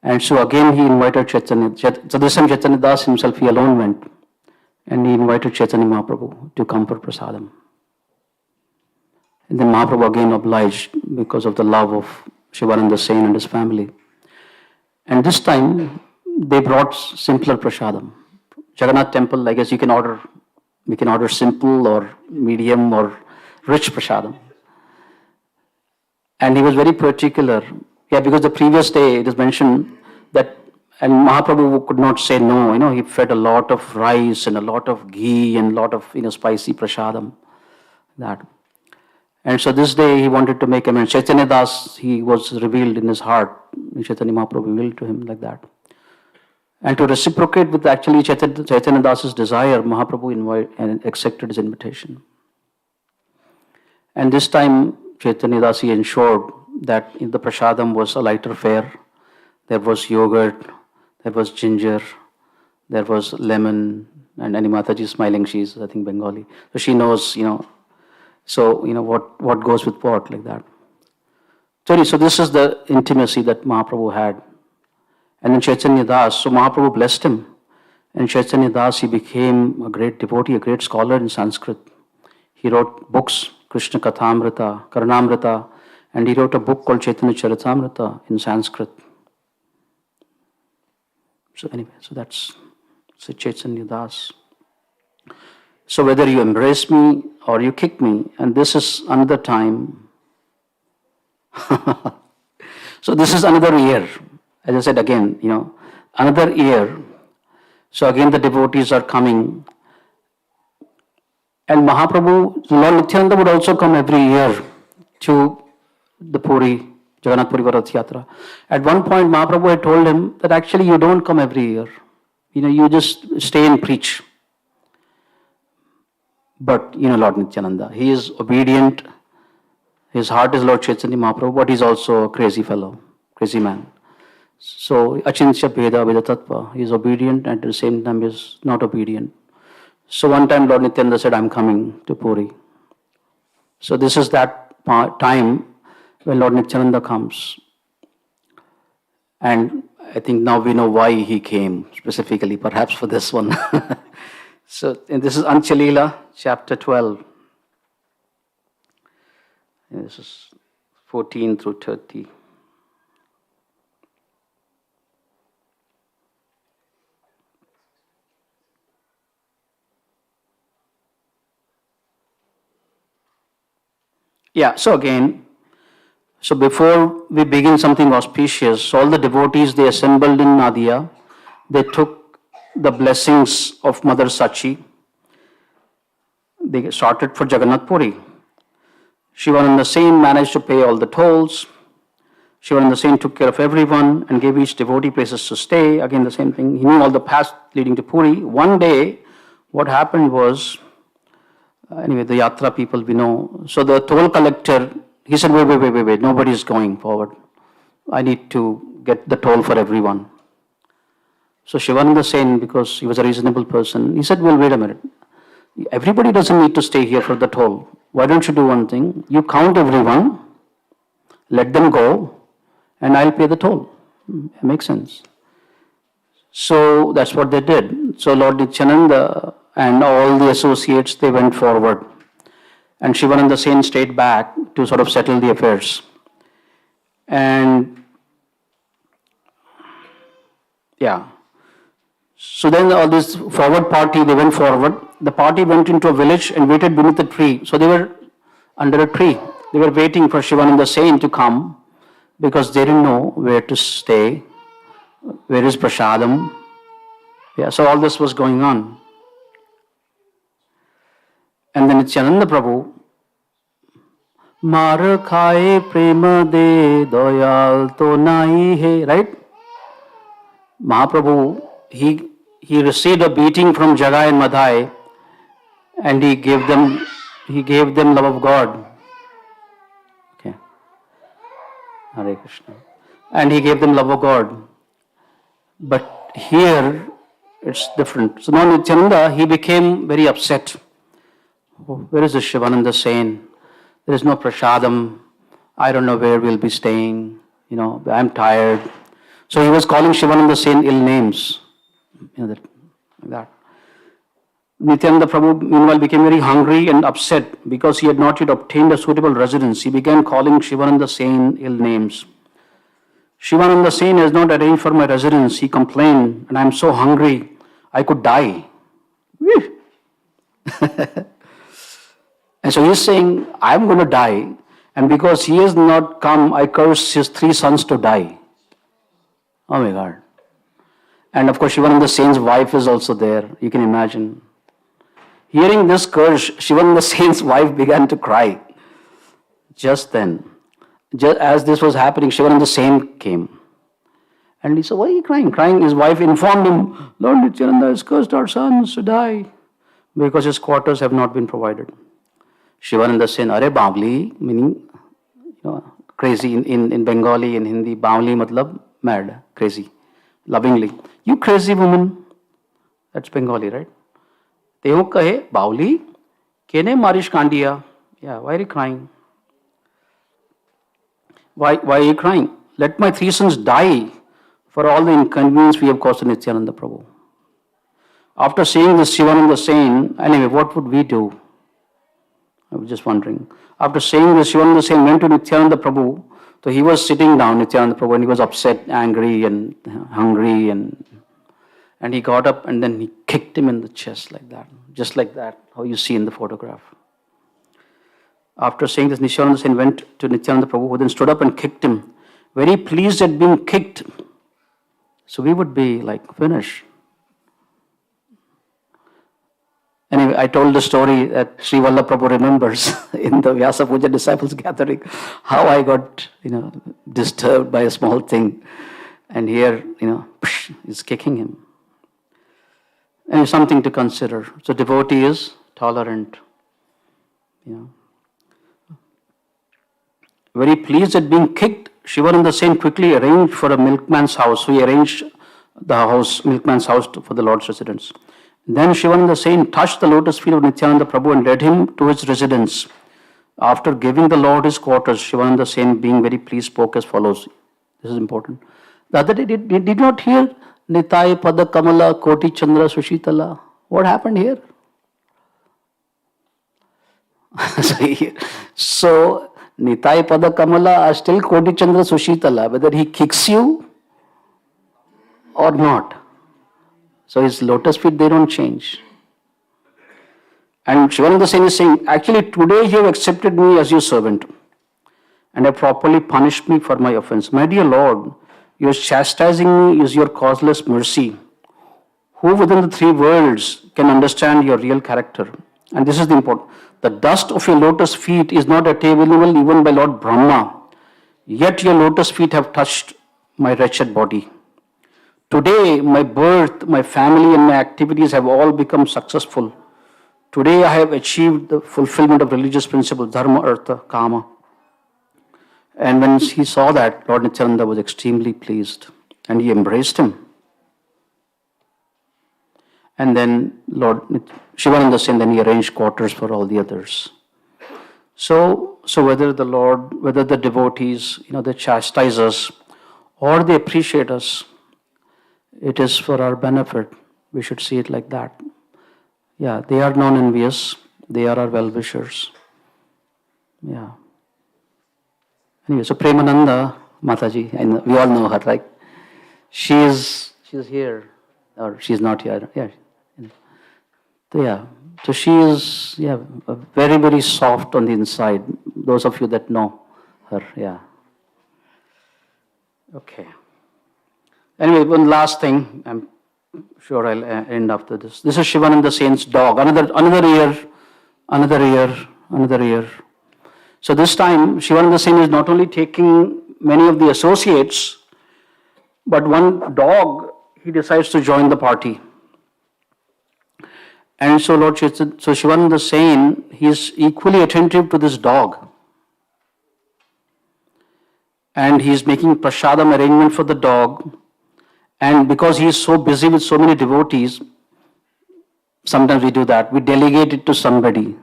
And so again he invited Chaitanya. So this time Chaitanya Das himself, he alone went. And he invited Chaitanya Mahaprabhu to come for prasadam. And then Mahaprabhu again obliged because of the love of Shivananda Sen and his family. And this time they brought simpler prasadam. Jagannath temple, I guess we can order simple or medium or rich prasadam. And he was very particular. Yeah, because the previous day it is mentioned that, and Mahaprabhu could not say no, he fed a lot of rice and a lot of ghee and a lot of, spicy prasadam. That. And so this day he wanted to make him, and Chaitanya Das, he was revealed in his heart. Chaitanya Mahaprabhu revealed to him like that. And to reciprocate with actually Chaitanya Das's desire, Mahaprabhu accepted his invitation. And this time Chaitanya Das, he ensured that in the prasadam was a lighter fare. There was yogurt, there was ginger, there was lemon, and Mataji is smiling, she's, I think, Bengali. So she knows, what goes with what, like that. So this is the intimacy that Mahaprabhu had. And then Chaitanya Das, so Mahaprabhu blessed him. And Chaitanya Das, he became a great devotee, a great scholar in Sanskrit. He wrote books, Krishna Kathamrita, Karnamrita, and he wrote a book called Chaitanya Charitamrita in Sanskrit. So anyway, so that's Chaitanya Das. So whether you embrace me or you kick me, and this is another time. So this is another year. As I said again, another year. So again the devotees are coming. And Mahaprabhu, Lord Nityananda would also come every year to the Puri, Jagannath Puri Rath Yatra. At one point, Mahaprabhu had told him that actually you don't come every year. You just stay and preach. But, Lord Nityananda, he is obedient. His heart is Lord Chaitanya Mahaprabhu, but he's also a crazy fellow, crazy man. So, Achintya Bheda Veda Tattva, he is obedient and at the same time is not obedient. So one time Lord Nityananda said, I'm coming to Puri. So this is that time when Lord Nityananda comes. And I think now we know why he came, specifically, perhaps for this one. And this is Anchalila, chapter 12. And this is 14 through 30. Yeah, so before we begin something auspicious, all the devotees, they assembled in Nadia. They took the blessings of Mother Sachi. They started for Jagannath Puri. Shivananda Sen managed to pay all the tolls. Shivananda Sen took care of everyone and gave each devotee places to stay. Again, the same thing. He knew all the paths leading to Puri. One day, what happened was, anyway, the Yatra people we know. So the toll collector, he said, wait, nobody is going forward. I need to get the toll for everyone. So Shivananda Sen, because he was a reasonable person, he said, well, wait a minute. Everybody doesn't need to stay here for the toll. Why don't you do one thing? You count everyone, let them go, and I'll pay the toll. It makes sense. So that's what they did. So Lord Nityananda and all the associates, they went forward. And Shivananda Sen stayed back to sort of settle the affairs. And so then all this forward party, they went forward. The party went into a village and waited beneath a tree. So they were under a tree. They were waiting for Shivananda Sen to come because they didn't know where to stay, where is prasadam, Yeah, so all this was going on. And then Nityananda Prabhu, Mar khaye prema de doyal to nahi hai, right? Mahaprabhu, he received a beating from Jagai and Madhai, and he gave them love of God. Okay. Hare Krishna. And he gave them love of God. But here it's different. So now Nityananda, he became very upset. Oh, where is the Shivananda saying? There is no prasadam. I don't know where we'll be staying. I'm tired. So he was calling Shivananda saying ill names. Like that. Nityananda Prabhu meanwhile became very hungry and upset because he had not yet obtained a suitable residence. He began calling Shivananda saying ill names. Shivananda Sen has not arranged for my residence. He complained, and I'm so hungry, I could die. And so he's saying, I'm going to die, and because he has not come, I curse his 3 sons to die. Oh my God. And of course, Shivananda Sen's wife is also there. You can imagine. Hearing this curse, Shivananda Sen's wife began to cry. Just then, just as this was happening, Shivananda Sen came. And he said, why are you crying? Crying, his wife informed him, Lord Nityananda has cursed our sons to die because his quarters have not been provided. Shivananda Sen, Are Bavli, meaning, crazy in Bengali, in Hindi, Bavli matlab mad, crazy, lovingly. You crazy woman. That's Bengali, right? Teo kahe, Bavli, kene marish kandiya. Yeah, why are you crying? Why are you crying? Let my 3 sons die for all the inconvenience we have caused to Nityananda Prabhu. After seeing this Shivananda saying, anyway, what would we do? I was just wondering. After saying this, Shivananda saying went to Nityananda Prabhu. So he was sitting down, Nityananda Prabhu, and he was upset, angry, and hungry, and he got up and then he kicked him in the chest like that, just like that, how you see in the photograph. After saying this, Nishananda Sen went to Nityananda Prabhu, who then stood up and kicked him, very pleased at being kicked. So we would be like, finished. Anyway, I told the story that Sri Vallabh Prabhu remembers in the Vyasa Puja disciples gathering, how I got, disturbed by a small thing. And here, he's kicking him. And it's something to consider. So devotee is tolerant. Very pleased at being kicked, Shivananda Sen quickly arranged for a milkman's house. So he arranged the milkman's house for the Lord's residence. Then Shivananda Sen touched the lotus feet of Nityananda Prabhu and led him to his residence. After giving the Lord his quarters, Shivananda Sen, being very pleased, spoke as follows. This is important. The other day, did not hear Nitai Pada Kamala Koti Chandra Sushitala? What happened here? So Nitai Pada Kamala are still Koti Chandra Sushitala, whether he kicks you or not. So his lotus feet, they don't change. And Shivananda Sen is saying, actually today you have accepted me as your servant and have properly punished me for my offense. My dear Lord, your chastising me is your causeless mercy. Who within the 3 worlds can understand your real character? And this is the important. The dust of your lotus feet is not attainable even by Lord Brahma. Yet your lotus feet have touched my wretched body. Today, my birth, my family, and my activities have all become successful. Today, I have achieved the fulfillment of religious principles, dharma, artha, kama. And when he saw that, Lord Nityananda was extremely pleased and he embraced him. And then Lord Shivananda Sen, then he arranged quarters for all the others. So whether the devotees, they chastise us or they appreciate us, it is for our benefit. We should see it like that. Yeah, they are non-envious. They are our well-wishers. Yeah. Anyway, so Premananda Mataji, and we all know her, right? She's here, or she's not here. Yeah. So yeah. So she is very, very soft on the inside. Those of you that know her, yeah. Okay. Anyway, one last thing. Sure, I'll end after this. This is Shivananda Sen's dog. Another year, another year, another year. So this time, Shivananda Sen is not only taking many of the associates, but one dog, he decides to join the party. And so so Shivananda Sen, he is equally attentive to this dog. And he is making prasadam arrangement for the dog. And because he is so busy with so many devotees, sometimes we do that. We delegate it to somebody.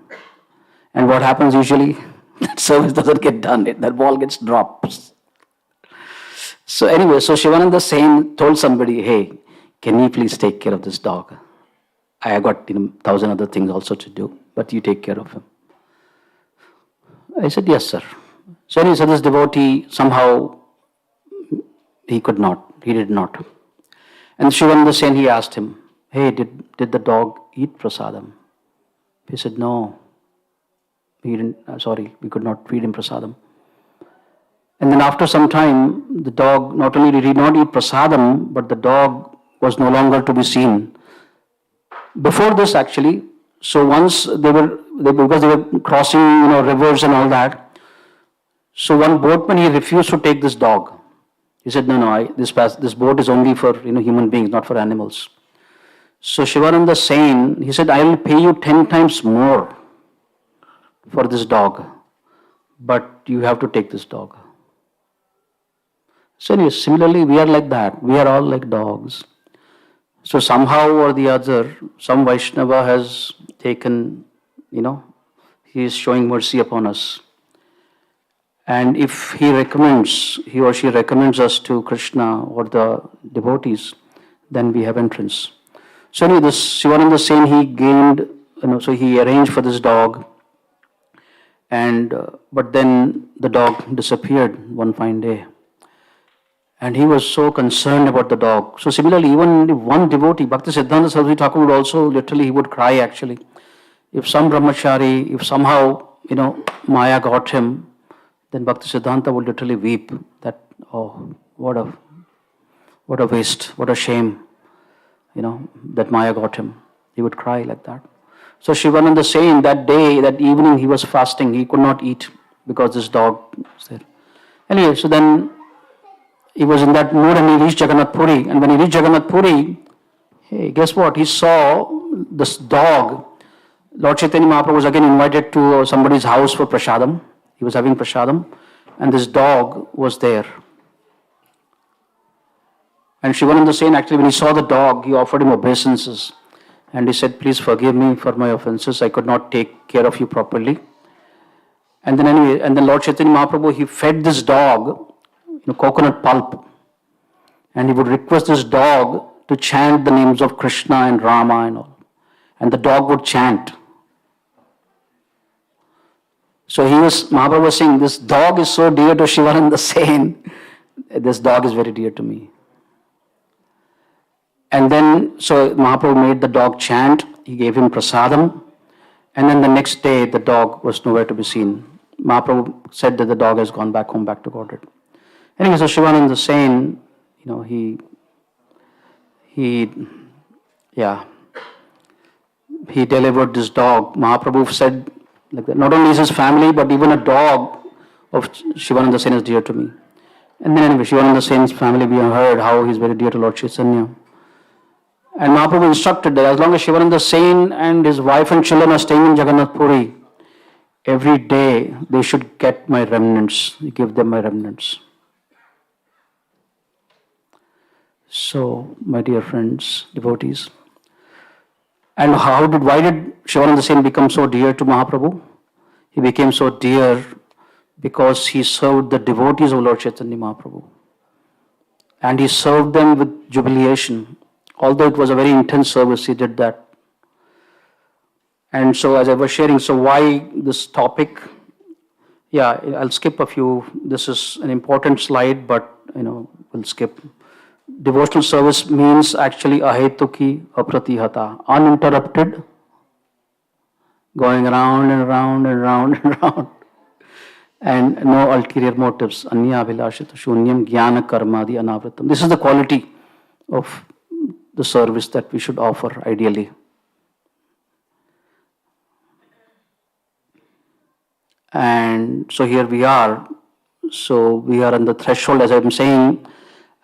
And what happens usually? That service doesn't get done. That ball gets dropped. So anyway, so Shivananda Sen told somebody, hey, can you please take care of this dog? I have got 1,000 other things also to do, but you take care of him. I said, yes, sir. So anyway, so this devotee, somehow, he did not. And Shivananda Sen, he asked him, hey, did the dog eat prasadam? He said, no. He didn't, we could not feed him prasadam. And then after some time, the dog, not only did he not eat prasadam, but the dog was no longer to be seen. Before this actually, so once because they were crossing, rivers and all that, so one boatman, he refused to take this dog. He said, no, this boat is only for, human beings, not for animals. So Shivananda Sen, he said, I will pay you 10 times more for this dog, but you have to take this dog. So anyway, similarly, we are like that. We are all like dogs. So somehow or the other, some Vaishnava has taken, he is showing mercy upon us. And if he or she recommends us to Krishna or the devotees, then we have entrance. So anyway, this Shivananda Sen, he gained, so he arranged for this dog. And but then the dog disappeared one fine day. And he was so concerned about the dog. So similarly, even if one devotee, Bhakti Siddhanta Saraswati Thakur would also literally, he would cry actually. If some brahmachari, if somehow, Maya got him, then Bhakti Siddhanta would literally weep that, oh, what a waste, what a shame, that Maya got him. He would cry like that. So Shivananda Sen, that day, that evening, he was fasting. He could not eat because this dog was there. Anyway, so then he was in that mood and he reached Jagannath Puri. And when he reached Jagannath Puri, hey, guess what? He saw this dog. Lord Chaitanya Mahaprabhu was again invited to somebody's house for prasadam. He was having prasadam. And this dog was there. And Shivananda Sen, actually, when he saw the dog, he offered him obeisances. And he said, please forgive me for my offenses. I could not take care of you properly. And then Lord Chaitanya Mahaprabhu, he fed this dog coconut pulp. And he would request this dog to chant the names of Krishna and Rama and all. And the dog would chant. So Mahaprabhu was saying, this dog is so dear to Shivananda Sen. This dog is very dear to me. And then, so Mahaprabhu made the dog chant. He gave him prasadam. And then the next day, the dog was nowhere to be seen. Mahaprabhu said that the dog has gone back home, back to Godhead. Anyway, so Shivananda Sen, he delivered this dog. Mahaprabhu said, like that, not only is his family, but even a dog of Shivananda Sen is dear to me. And then anyway, Shivananda Sen's family, we have heard how he's very dear to Lord Chaitanya. And Mahaprabhu instructed that as long as Shivananda Sen and his wife and children are staying in Jagannath Puri, every day they should get my remnants, give them my remnants. So, my dear friends, devotees, and why did Shivananda Sen become so dear to Mahaprabhu? He became so dear because he served the devotees of Lord Chaitanya Mahaprabhu. And he served them with jubilation. Although it was a very intense service, he did that. And so as I was sharing, so why this topic? Yeah, I'll skip a few. This is an important slide, but we'll skip. Devotional service means actually ahetuki apratihata, uninterrupted, going around and around and around and around, and no ulterior motives. Anya abhilashita shunyam jnana karmadi anavritam. This is the quality of the service that we should offer ideally. And so here we are. So we are on the threshold, as I'm saying.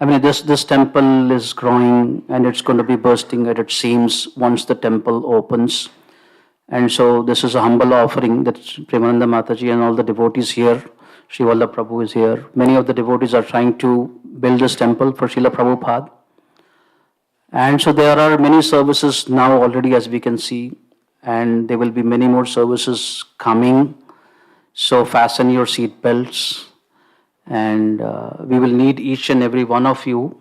I mean, this temple is growing and it's going to be bursting at its seams once the temple opens. And so this is a humble offering that Premananda Mataji and all the devotees here, Sri Vallabh Prabhu is here. Many of the devotees are trying to build this temple for Srila Prabhupada. And so there are many services now already, as we can see, and there will be many more services coming. So fasten your seat belts, and we will need each and every one of you.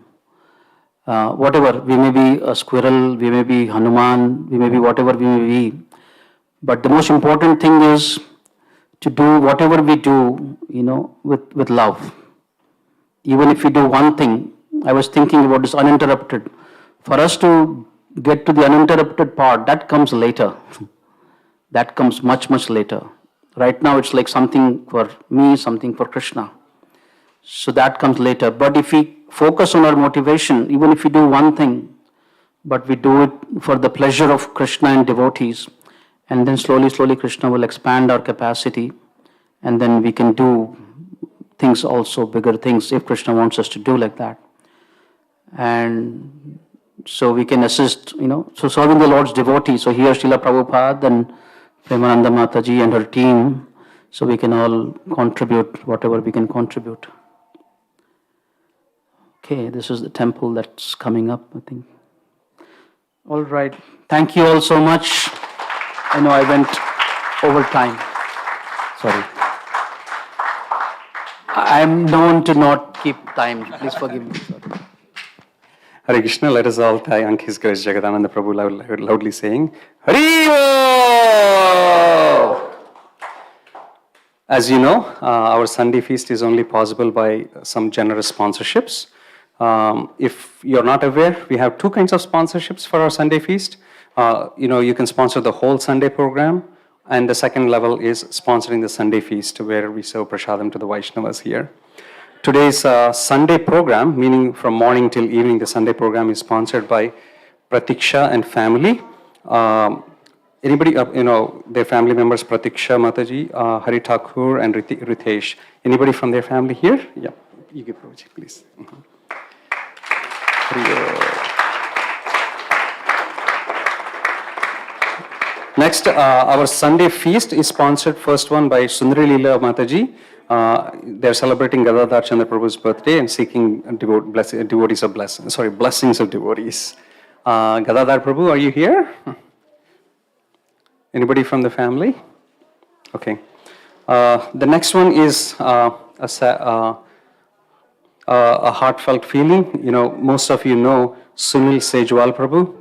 Whatever, we may be a squirrel, we may be Hanuman, we may be whatever we may be. But the most important thing is to do whatever we do, with love. Even if we do one thing, I was thinking about this uninterrupted. For us to get to the uninterrupted part, that comes later. That comes much, much later. Right now, it's like something for me, something for Krishna. So that comes later. But if we focus on our motivation, even if we do one thing, but we do it for the pleasure of Krishna and devotees, and then slowly, slowly Krishna will expand our capacity, and then we can do things also, bigger things, if Krishna wants us to do like that. And so we can assist, so serving the Lord's devotees. So here Srila Prabhupada and Premananda Mataji and her team, so we can all contribute whatever we can contribute. Okay, this is the temple that's coming up, I think. All right. Thank you all so much. I know I went over time. Sorry. I'm known to not keep time. Please forgive me. Sorry. Hare Krishna, let us all thank His Grace Jagadananda Prabhu loudly saying, Hari Bo! As you know, our Sunday feast is only possible by some generous sponsorships. If you're not aware, we have two kinds of sponsorships for our Sunday feast. You can sponsor the whole Sunday program, and the second level is sponsoring the Sunday feast, where we serve prasadam to the Vaishnavas here. Today's Sunday program, meaning from morning till evening, the Sunday program is sponsored by Pratiksha and family. Anybody, their family members, Pratiksha Mataji, Hari Thakur, and Ritesh. Anybody from their family here? Yeah, you give project, please. Next, our Sunday feast is sponsored, first one by Sundari Leela Mataji. They're celebrating Gadadhar Chandra Prabhu's birthday and seeking blessings of devotees. Gadadhar Prabhu, are you here? Anybody from the family? Okay. The next one is a heartfelt feeling. Most of you know Sunil Sejwal Prabhu.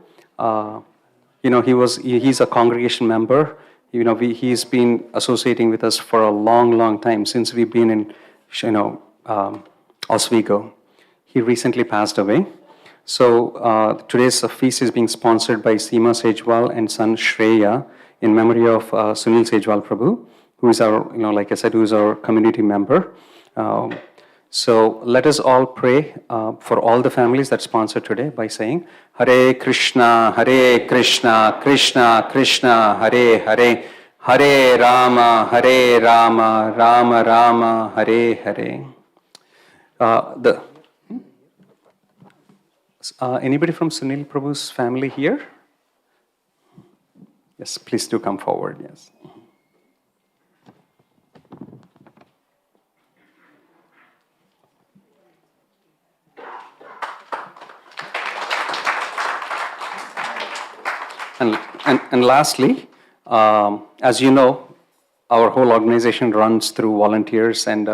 He's a congregation member. He's been associating with us for a long, long time, since we've been in, Oswego. He recently passed away. So today's feast is being sponsored by Seema Sejwal and son Shreya in memory of Sunil Sejwal Prabhu, who is our, like I said, who is our community member. So let us all pray for all the families that sponsor today by saying, Hare Krishna, Krishna Krishna, Hare Hare, Hare Rama, Rama Rama, Hare Hare. Anybody from Sunil Prabhu's family here? Yes, please do come forward, yes. And lastly, as you know, our whole organization runs through volunteers and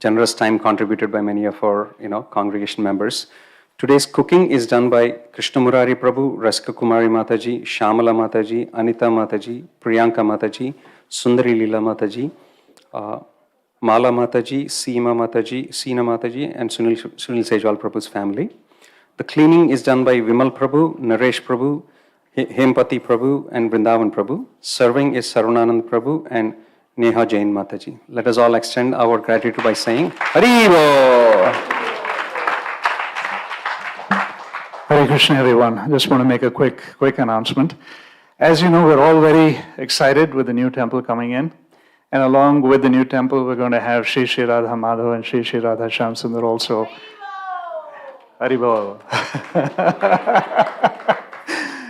generous time contributed by many of our congregation members. Today's cooking is done by Krishna Murari Prabhu, Rasika Kumari Mataji, Shamala Mataji, Anita Mataji, Priyanka Mataji, Sundari Leela Mataji, Mala Mataji, Seema Mataji, Seena Mataji, and Sunil Sejwal Prabhu's family. The cleaning is done by Vimal Prabhu, Naresh Prabhu, Hempati Prabhu, and Vrindavan Prabhu. Serving is Sarvananand Prabhu and Neha Jain Mataji. Let us all extend our gratitude by saying, Hari Bo! Hare Krishna, everyone. I just want to make a quick announcement. As you know, we're all very excited with the new temple coming in. And along with the new temple, we're going to have Shri Shri Radha Madhav and Shri Shri Radha Shyam Sundar also. Haribol.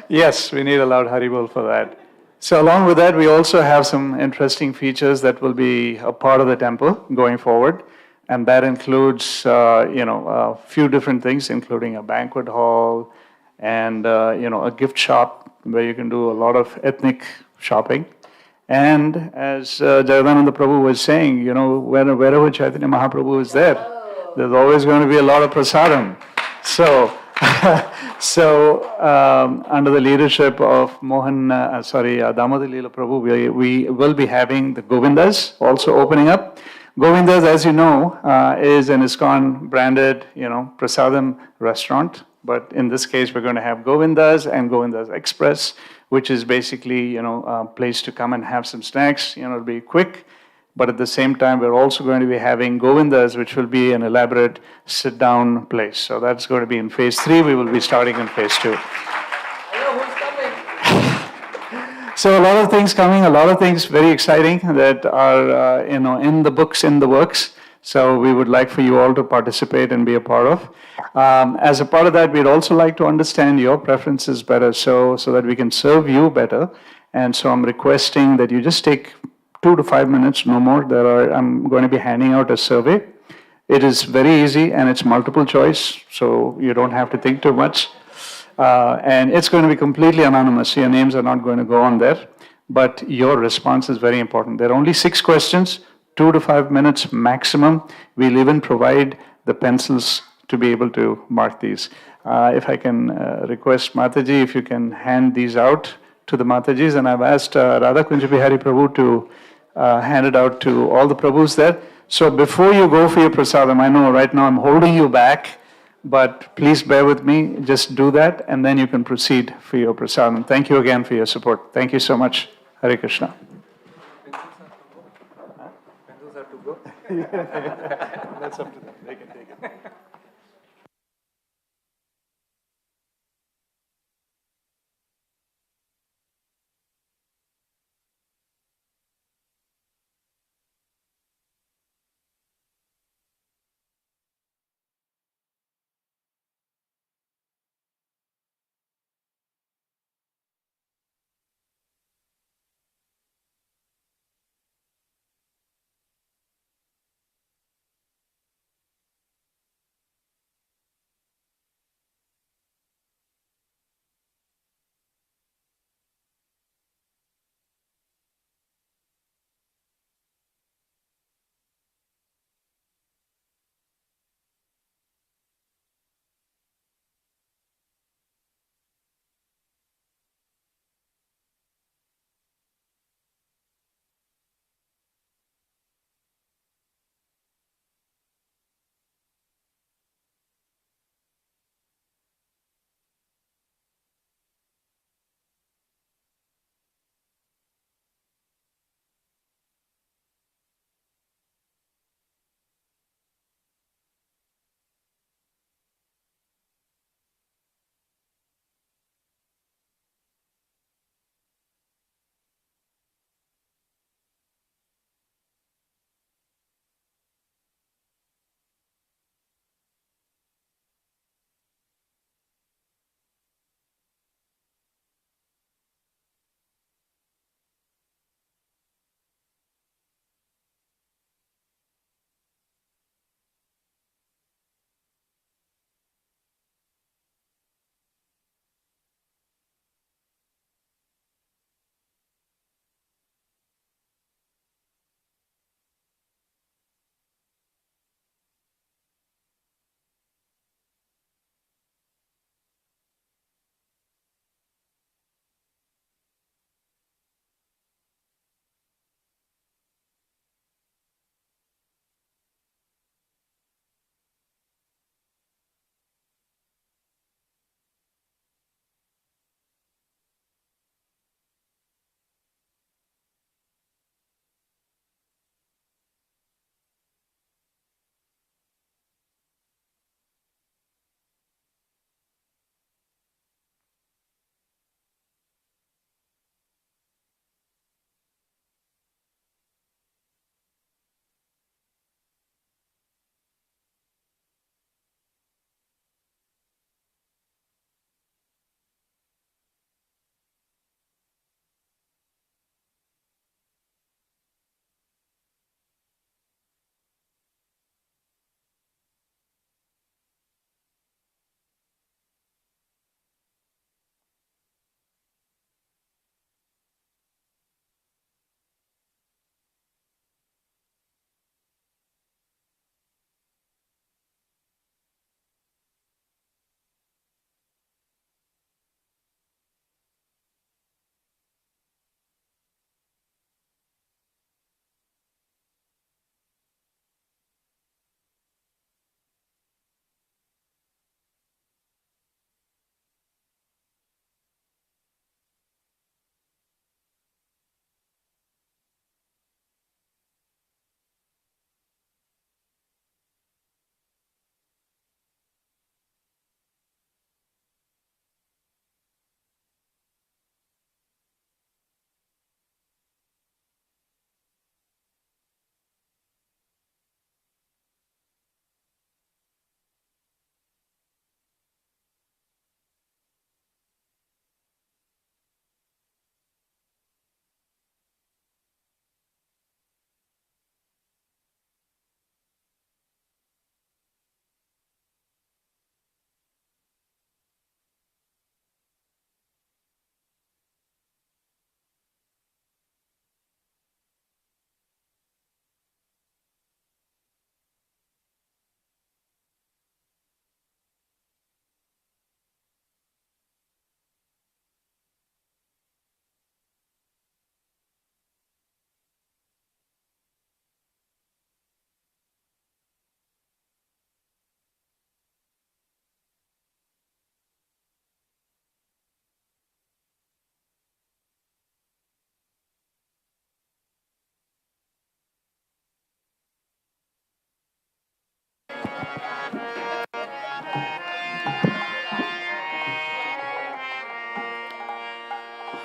Yes, we need a loud Haribol for that. So along with that, we also have some interesting features that will be a part of the temple going forward. And that includes, a few different things, including a banquet hall and, a gift shop where you can do a lot of ethnic shopping. And as Jagadananda Prabhu was saying, wherever Chaitanya Mahaprabhu is there, there's always going to be a lot of prasadam. So, under the leadership of Damodar Leela Prabhu, we will be having the Govindas also opening up. Govindas, as you know, is an ISKCON branded, prasadam restaurant. But in this case, we're going to have Govindas and Govindas Express, which is basically, a place to come and have some snacks. It'll be quick. But at the same time, we're also going to be having Govindas, which will be an elaborate sit-down place. So that's going to be in phase 3. We will be starting in phase 2. So a lot of things coming, a lot of things very exciting that are, in the books, in the works. So we would like for you all to participate and be a part of. As a part of that, we'd also like to understand your preferences better so that we can serve you better. And so I'm requesting that you just take 2 to 5 minutes, no more. I'm going to be handing out a survey. It is very easy and it's multiple choice, so you don't have to think too much. And it's going to be completely anonymous. Your names are not going to go on there, but your response is very important. There are only 6 questions, 2 to 5 minutes maximum. We'll even provide the pencils to be able to mark these. If I can request Mataji, if you can hand these out to the Matajis, and I've asked Radha Kunja Bihari Prabhu to hand it out to all the Prabhus there. So before you go for your prasadam, I know right now I'm holding you back, but please bear with me, just do that, and then you can proceed for your prasadam. Thank you again for your support. Thank you so much. Hare Krishna. That's up to them. They can take it.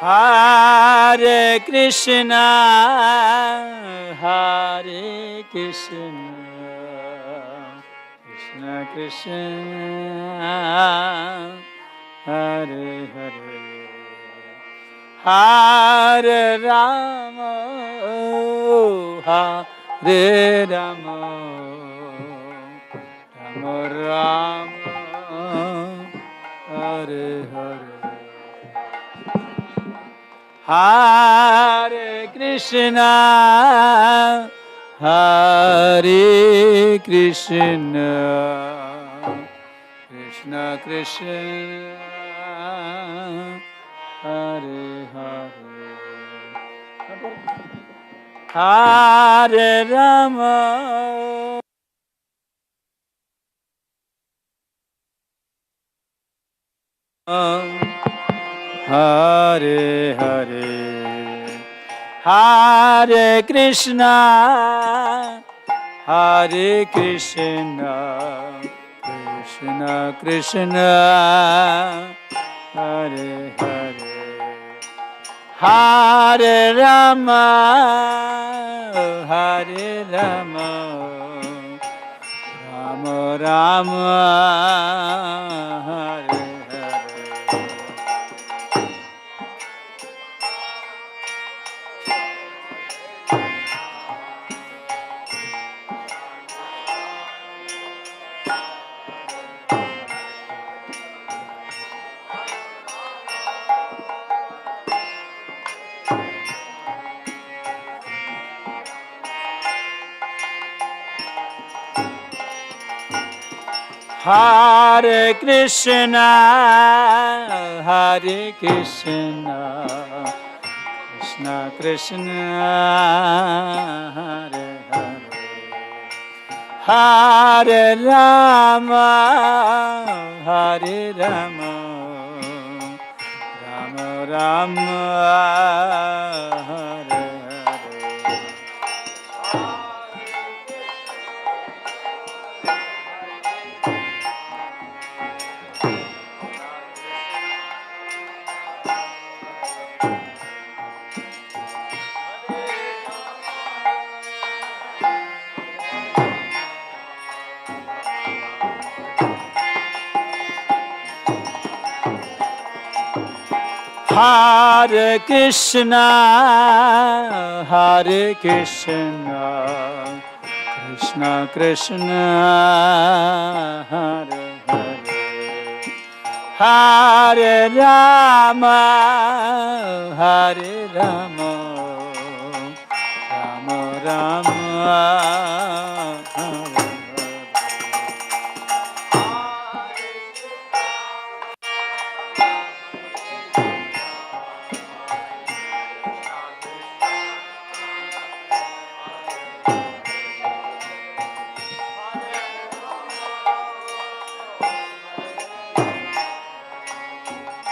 Hare Krishna, Hare Krishna, Krishna Krishna, Hare Hare, Hare Rama, Hare Rama, Rama Rama, Hare Hare. Hare Krishna, Hare Krishna, Krishna Krishna, Hare Hare, Hare Rama. Hare Hare, Hare Krishna, Hare Krishna, Krishna Krishna, Hare Hare, Hare Rama, Hare Rama, Rama Rama, Hare Hare Krishna, Hare Krishna, Krishna Krishna, Hare Hare, Hare Rama, Hare Rama, Rama Rama, Hare Hare. Hare Krishna, Hare Krishna, Krishna Krishna, Hare Hare, Hare Rama, Hare Rama, Rama Rama,